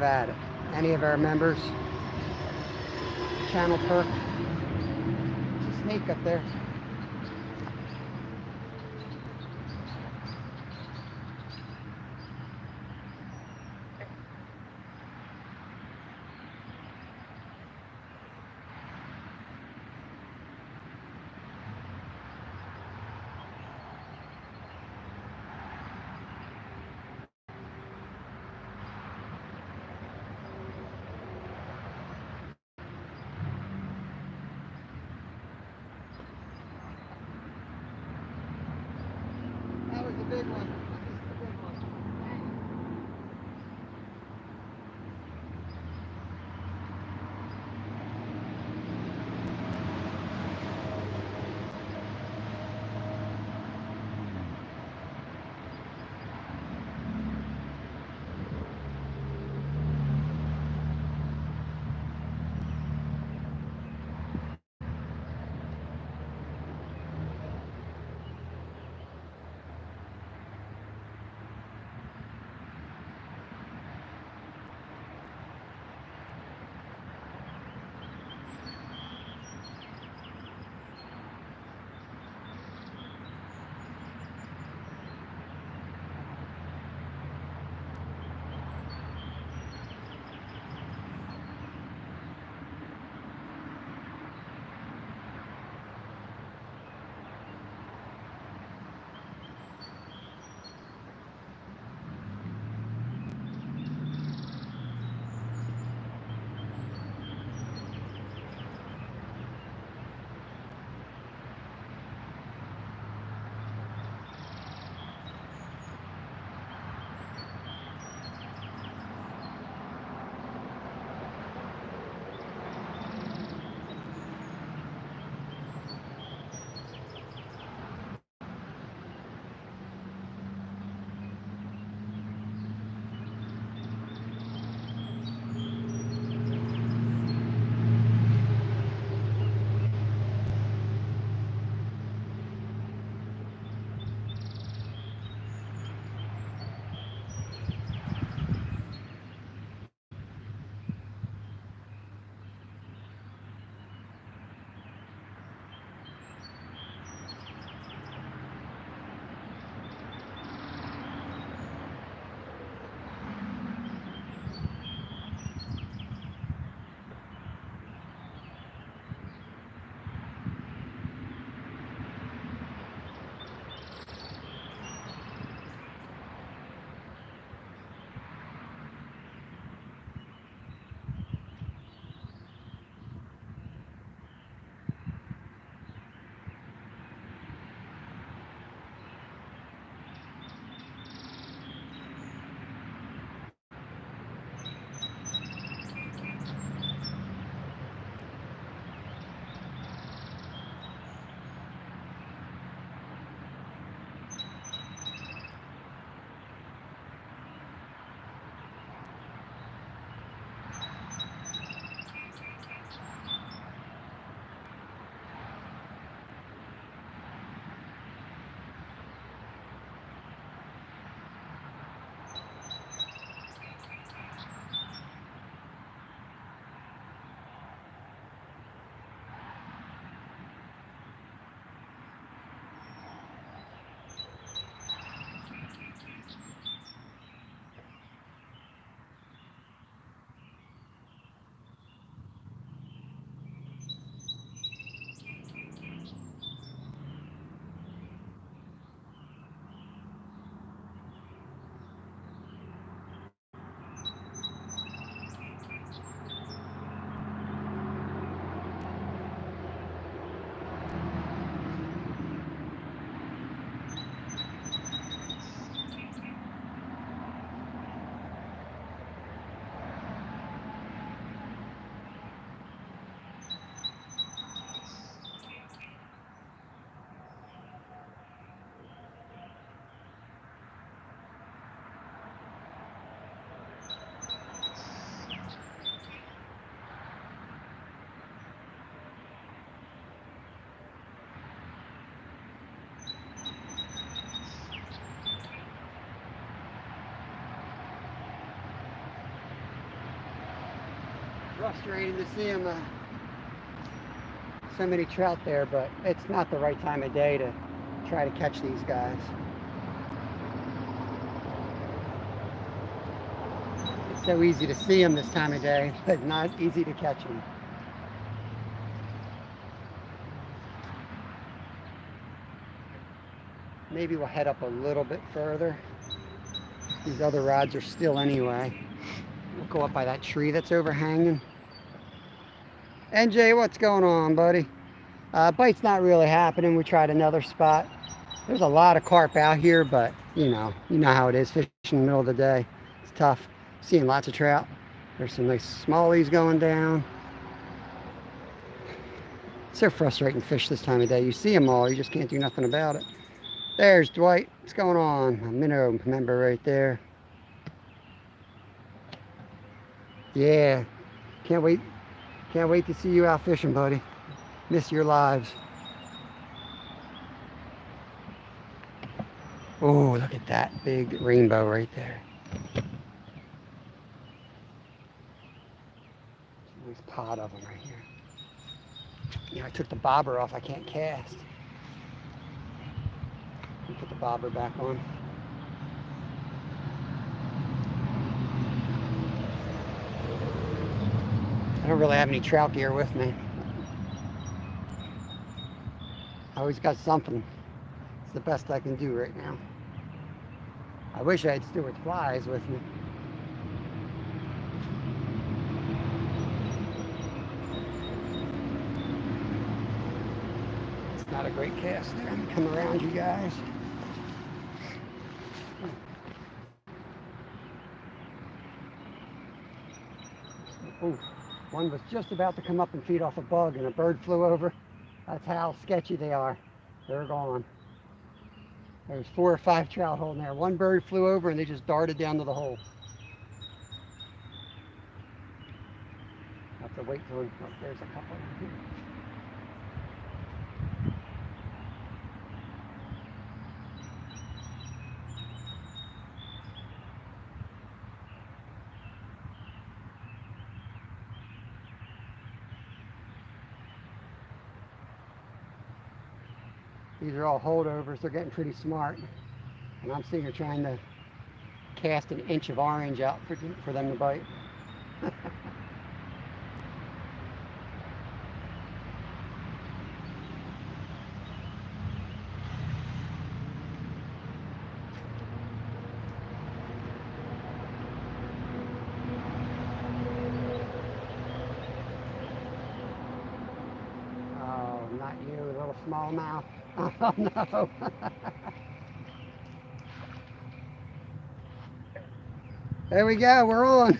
at it. Any of our members, channel perk. There's a snake up there. frustrating to see them. So many trout there, but it's not the right time of day to try to catch these guys. It's so easy to see them this time of day, but not easy to catch them. Maybe we'll head up a little bit further. These other rods are still anyway. We'll go up by that tree that's overhanging. NJ, what's going on, buddy? Bite's not really happening. We tried another spot. There's a lot of carp out here, but you know how it is fishing in the middle of the day. It's tough. Seeing lots of trout. There's some nice smallies going down. It's so frustrating to fish this time of day. You see them all, you just can't do nothing about it. There's Dwight. What's going on? A minnow member right there. Yeah. Can't wait to see you out fishing, buddy. Miss your lives. Oh, look at that big rainbow right there. Nice pot of them right here. Yeah, I took the bobber off. I can't cast. Put the bobber back on. I don't really have any trout gear with me. I always got something. It's the best I can do right now. I wish I had Stewart's flies with me. It's not a great cast there. I'm gonna come around you guys. Ooh, one was just about to come up and feed off a bug and a bird flew over. That's how sketchy they are. They're gone. There's 4 or 5 trout holding there. One bird flew over and they just darted down to the hole. Have to wait till there's a couple here. These are all holdovers. They're getting pretty smart. And I'm sitting here trying to cast an inch of orange out for them to bite. Oh, not you, little smallmouth. Oh no. There we go, we're on.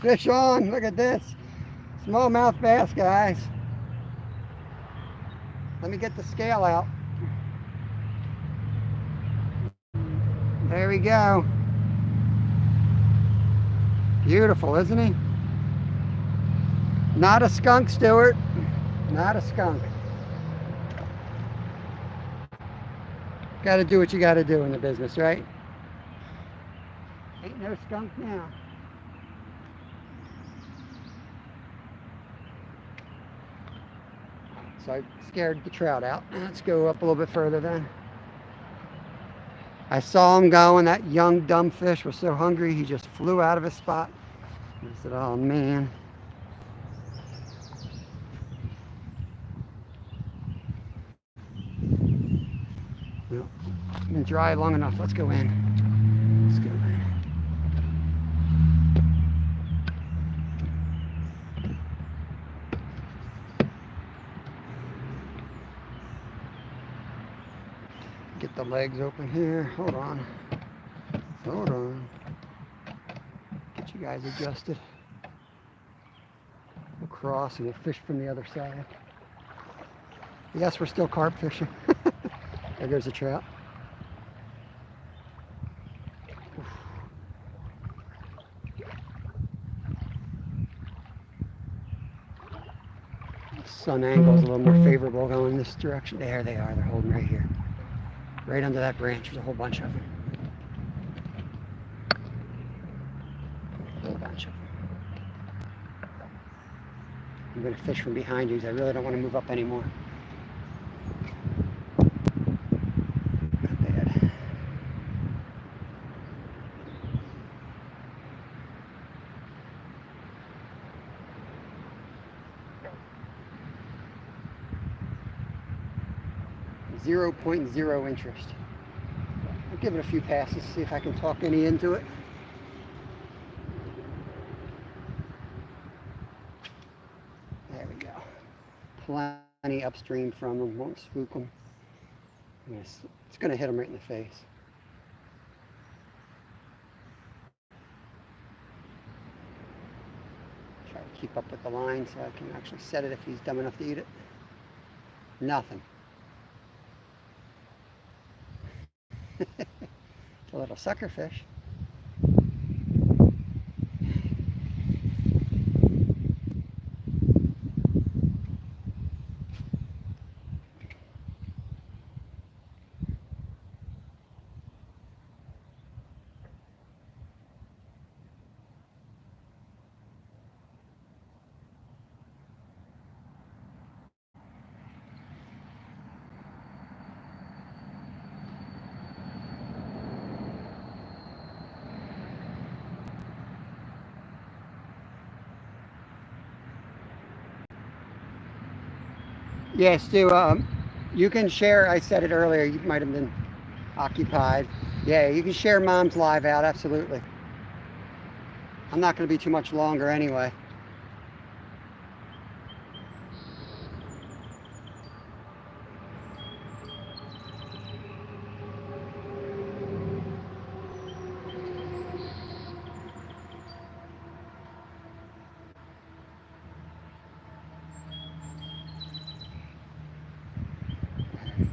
Fish on, look at this. Smallmouth bass, guys. Let me get the scale out. There we go. Beautiful, isn't he? Not a skunk, Stewart. Not a skunk. Got to do what you got to do in the business, right? Ain't no skunk now. So I scared the trout out. Let's go up a little bit further then. I saw him going. That young dumb fish was so hungry he just flew out of his spot. I said, oh man. Well, been dry long enough. Let's go in. Let's go in. Get the legs open here. Hold on. Hold on. Get you guys adjusted. We'll cross and we'll fish from the other side. Yes, we're still carp fishing. There goes the trout. Sun angle is a little more favorable going this direction. There they are. They're holding right here. Right under that branch. There's a whole bunch of them. A whole bunch of them. I'm going to fish from behind you because I really don't want to move up anymore. Not bad. .0 interest. I'll give it a few passes, see if I can talk any into it. There we go. Plenty upstream from them, won't spook them. It's going to hit them right in the face. Try to keep up with the line so I can actually set it if he's dumb enough to eat it. Nothing. It's a little sucker fish. Yes, Stu, you can share, I said it earlier, you might have been occupied. Yeah, you can share Mom's live out, absolutely. I'm not going to be too much longer anyway.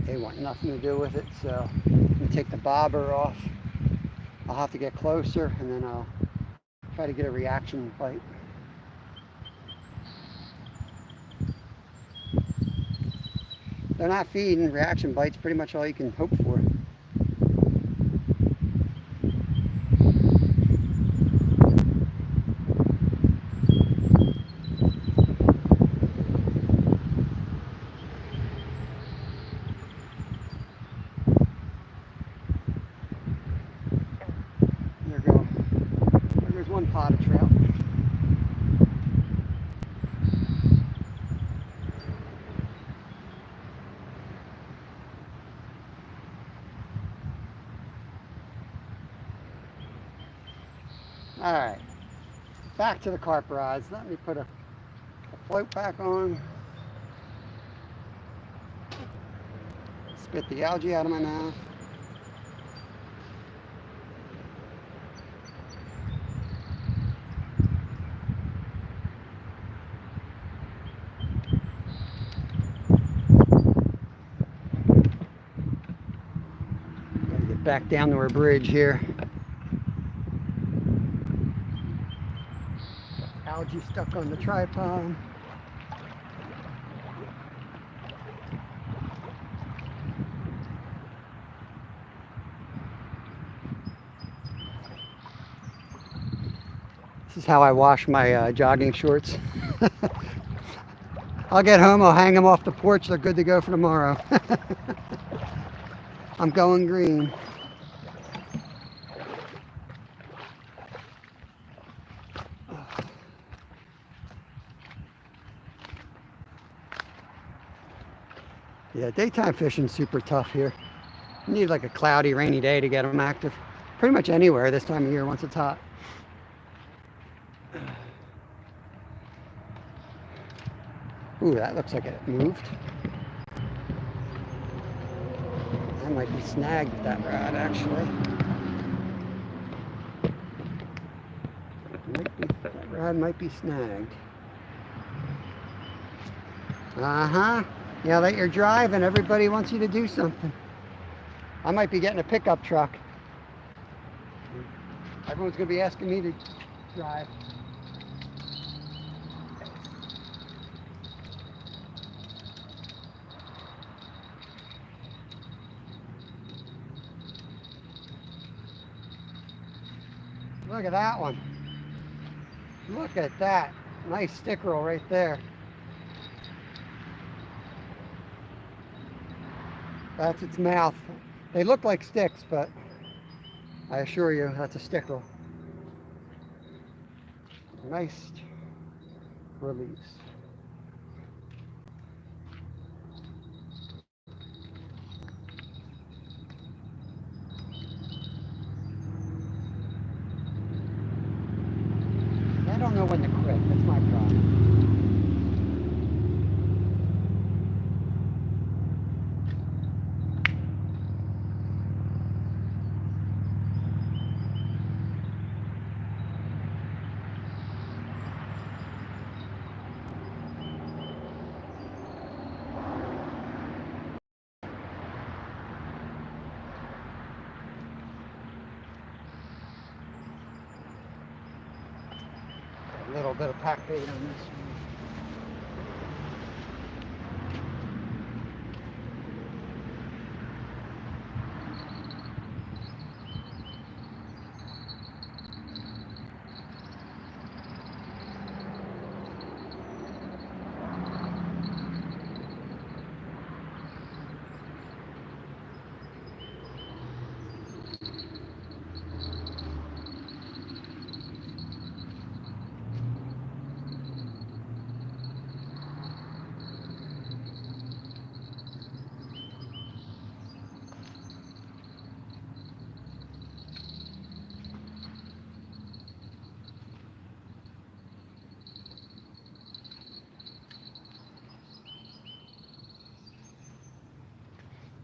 They want nothing to do with it, so I'm going to take the bobber off. I'll have to get closer and then I'll try to get a reaction bite. They're not feeding. Reaction bites pretty much all you can hope for. There goes one pot of trout. All right, back to the carp rods. Let me put a float back on. Spit the algae out of my mouth. Gotta get back down to our bridge here. Algae stuck on the tripod. This is how I wash my jogging shorts. I'll get home, I'll hang them off the porch. They're good to go for tomorrow. I'm going green. Yeah, daytime fishing's super tough here. You need like a cloudy, rainy day to get them active. Pretty much anywhere this time of year once it's hot. Ooh, that looks like it moved. I might be snagged with that rod, actually. That rod might be snagged. Uh-huh. Now that you're driving, everybody wants you to do something. I might be getting a pickup truck. Everyone's going to be asking me to drive. Look at that one. Look at that. Nice stick roll right there. That's its mouth. They look like sticks, but I assure you, that's a stickle. Nice release. I don't know when to quit. That's my problem. A little bit of pack bait on this one.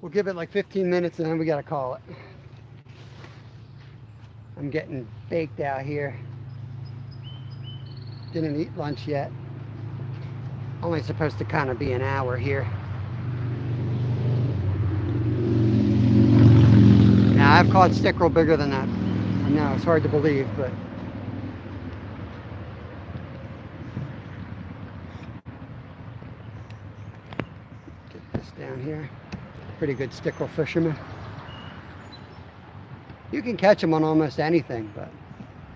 We'll give it like 15 minutes and then we gotta call it. I'm getting baked out here. Didn't eat lunch yet. Only supposed to kind of be an hour here. Now I've caught stickerel bigger than that. I know it's hard to believe, but get this down here. Pretty good stickerel fisherman. You can catch them on almost anything, but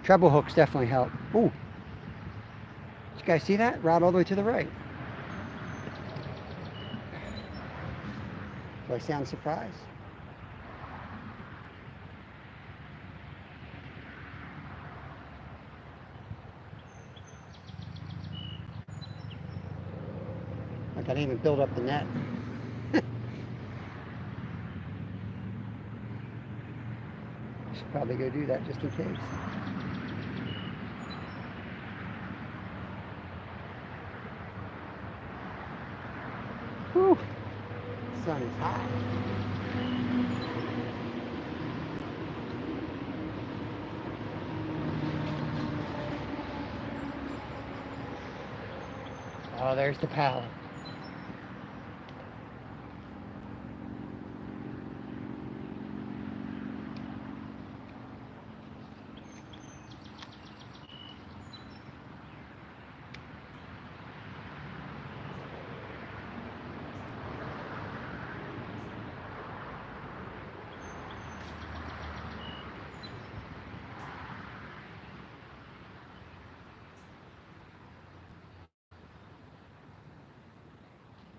treble hooks definitely help. Ooh. Did you guys see that? Rod all the way to the right. Do I sound surprised? Like I didn't even build up the net. Should probably go do that just in case. Whew. The sun is hot. Oh, there's the pallet.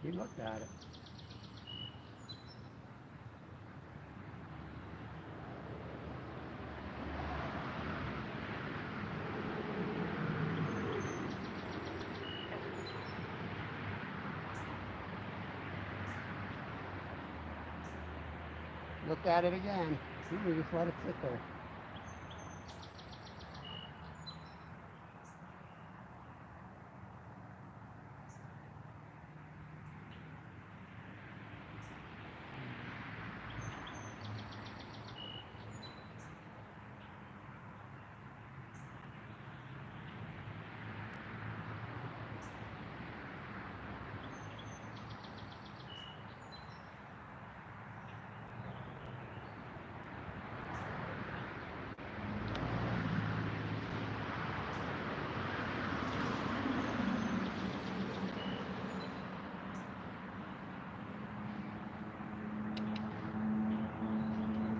He looked at it. Looked at it again. We just let it sit there.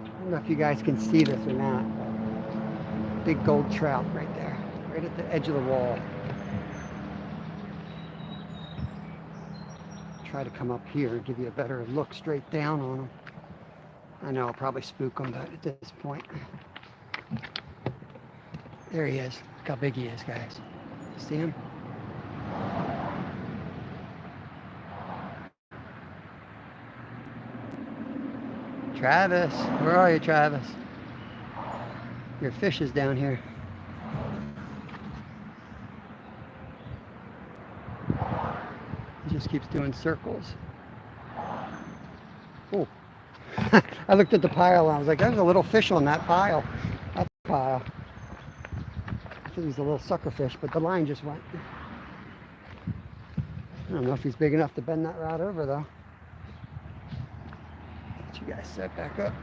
I don't know if you guys can see this or not. Big gold trout right there, right at the edge of the wall. Try to come up here and give you a better look straight down on them. I know I'll probably spook them, but at this point, there he is. Look how big he is, guys. See him? Travis, where are you, Travis? Your fish is down here. He just keeps doing circles. Oh, I looked at the pile and I was like, there's a little fish on that pile. That pile. I think he's a little sucker fish, but the line just went. I don't know if he's big enough to bend that rod over though. Get you guys set back up.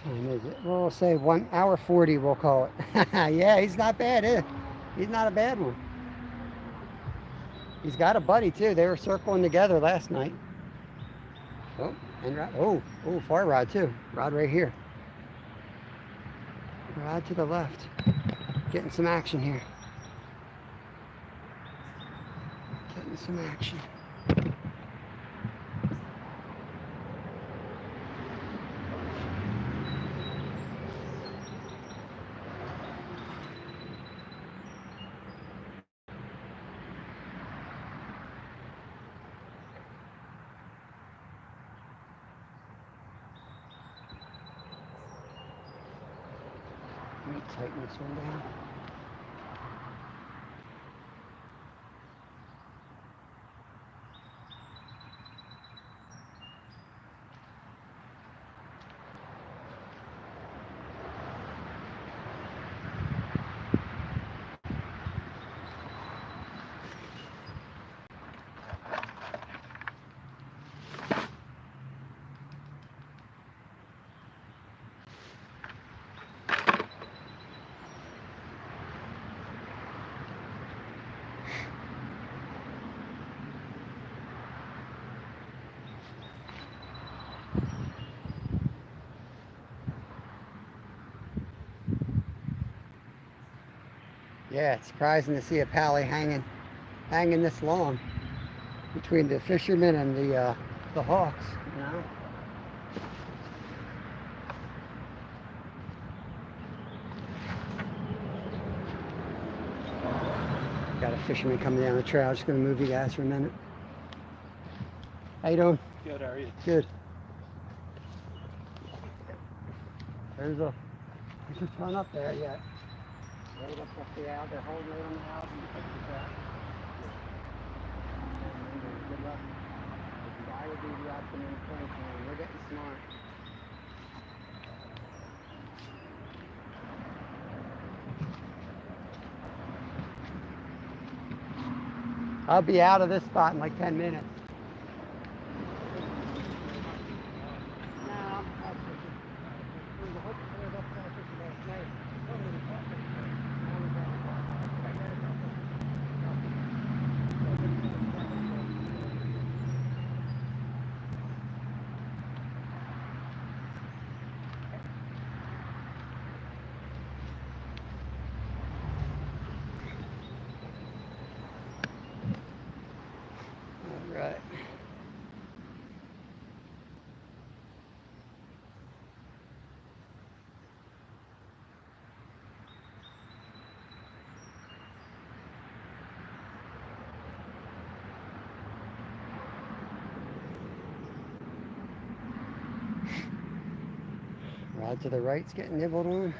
Time is it? We'll say 1 hour 40, we'll call it. Yeah, he's not bad, eh? He's not a bad one. He's got a buddy too. They were circling together last night. Oh, and rod. Oh, far rod too. Rod right here. Rod to the left. Getting some action here. Getting some action. Let me tighten this one down. Yeah, it's surprising to see a pally hanging this long between the fishermen and the hawks, you know. Got a fisherman coming down the trail. Just gonna move you guys for a minute. How you doing? Good, how are you? Good. There's a ton up there yet. Right up the out. They're holding right on the house and pick the trap. Good luck. Why would be the optimum point? We're getting smart. I'll be out of this spot in like 10 minutes. Right. Rod to the right's getting nibbled on.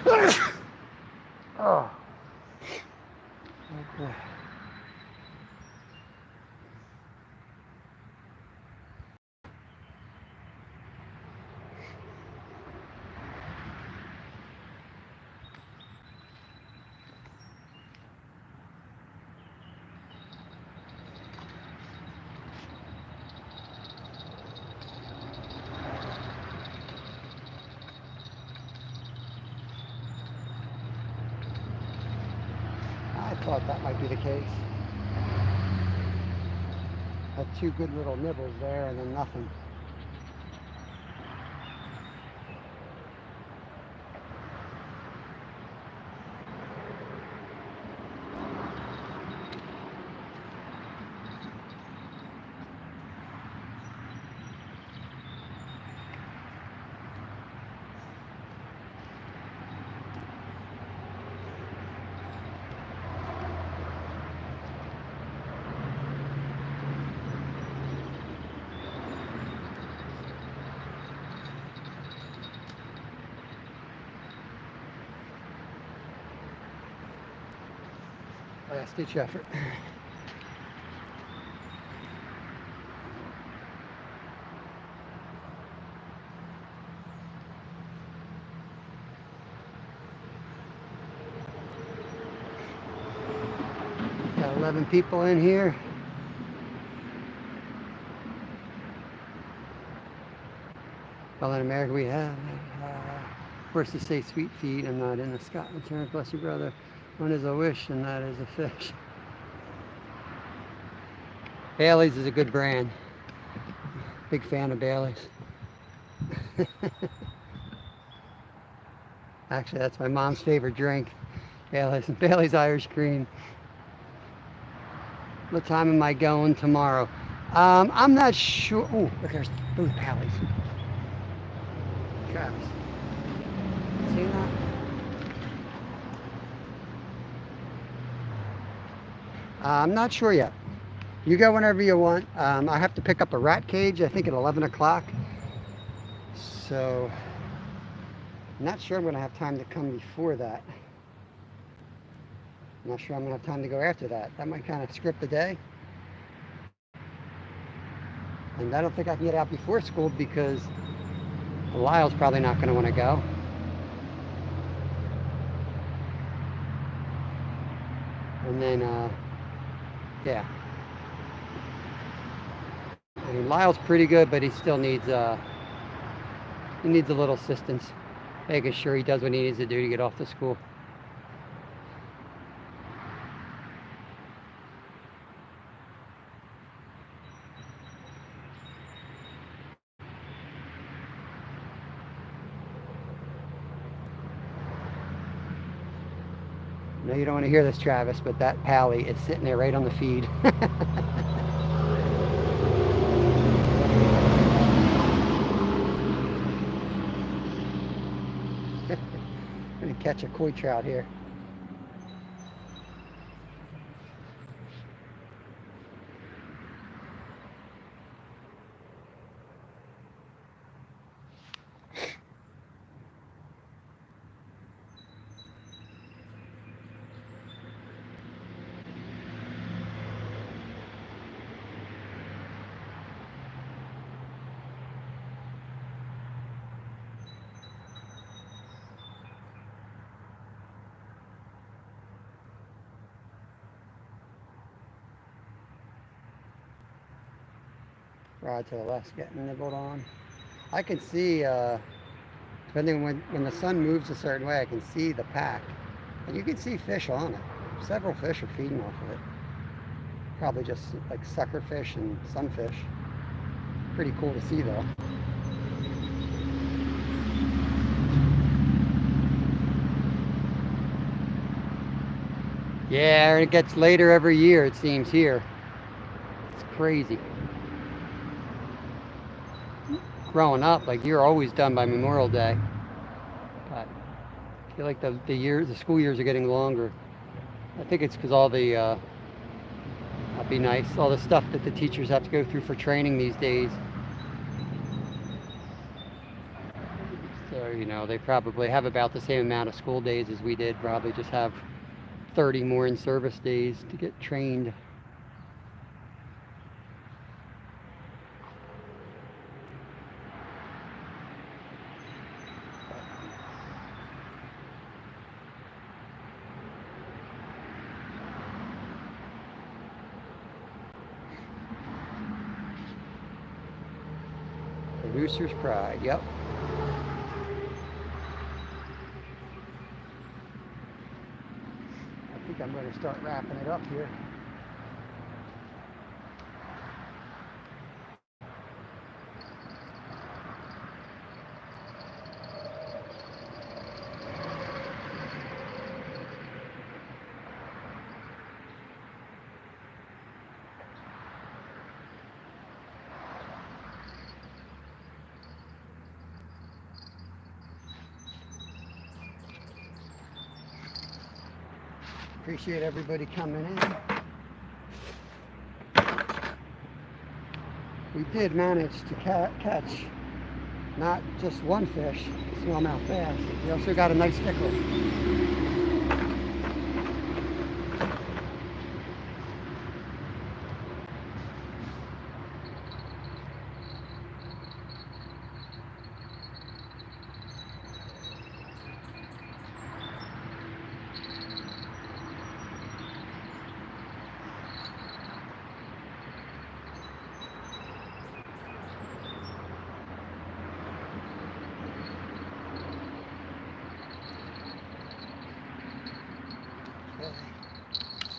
Oh. Okay. I thought that might be the case. Had two good little nibbles there and then nothing. Last ditch effort. Got 11 people in here. Well, in America we have, worse to say sweet feet, and not in the Scotland term. Bless you, brother. One is a wish, and that is a fish. Bailey's is a good brand. Big fan of Bailey's. Actually, that's my mom's favorite drink. Bailey's Irish Cream. What time am I going tomorrow? I'm not sure. Oh, look, there's both Bailey's. Travis. See that? I'm not sure yet. You go whenever you want. I have to pick up a rat cage, I think at 11 o'clock. So, I'm not sure I'm going to have time to come before that. I'm not sure I'm going to have time to go after that. That might kind of script the day. And I don't think I can get out before school because Lyle's probably not going to want to go. And then, yeah. I mean, Lyle's pretty good, but he still needs a little assistance, making sure he does what he needs to do to get off to school. I know you don't want to hear this, Travis, but that pally is sitting there right on the feed. I'm gonna catch a koi trout here. Rod to the left's getting nibbled on. I can see, depending when the sun moves a certain way, I can see the pack. And you can see fish on it. Several fish are feeding off of it. Probably just like sucker fish and sunfish. Pretty cool to see though. Yeah, it gets later every year, it seems, here. It's crazy. Growing up, like, you're always done by Memorial Day. But I feel like the school years are getting longer. I think it's because all the, that'd be nice, all the stuff that the teachers have to go through for training these days. So you know, they probably have about the same amount of school days as we did, probably just have 30 more in service days to get trained. Producer's pride, yep. I think I'm going to start wrapping it up here. Appreciate everybody coming in. We did manage to catch not just one fish, smallmouth bass. We also got a nice nickel.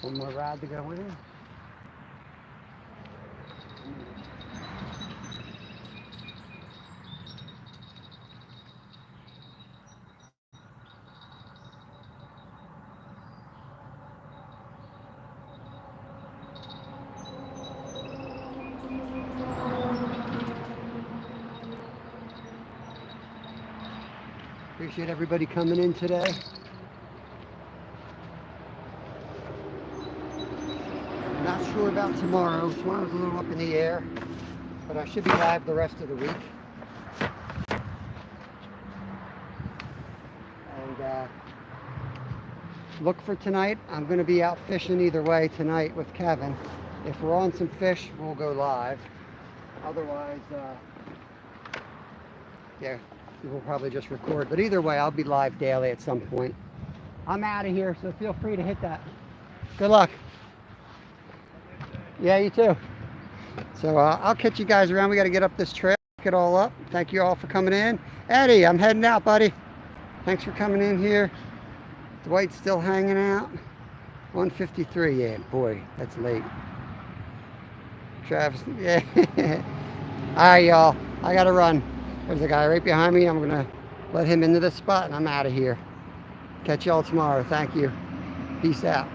One more rod to go in. Appreciate everybody coming in today. Not sure about tomorrow. Tomorrow's a little up in the air, but I should be live the rest of the week. And look for tonight. I'm going to be out fishing either way tonight with Kevin. If we're on some fish, we'll go live. Otherwise, yeah, we'll probably just record. But either way, I'll be live daily at some point. I'm out of here, so feel free to hit that. Good luck. Yeah, you too. So I'll catch you guys around. We got to get up this trail, pick it all up. Thank you all for coming in. Eddie, I'm heading out, buddy. Thanks for coming in here. Dwight's still hanging out. 1:53. Yeah, boy, that's late. Travis, yeah. All right, y'all. I got to run. There's a guy right behind me. I'm going to let him into this spot, and I'm out of here. Catch y'all tomorrow. Thank you. Peace out.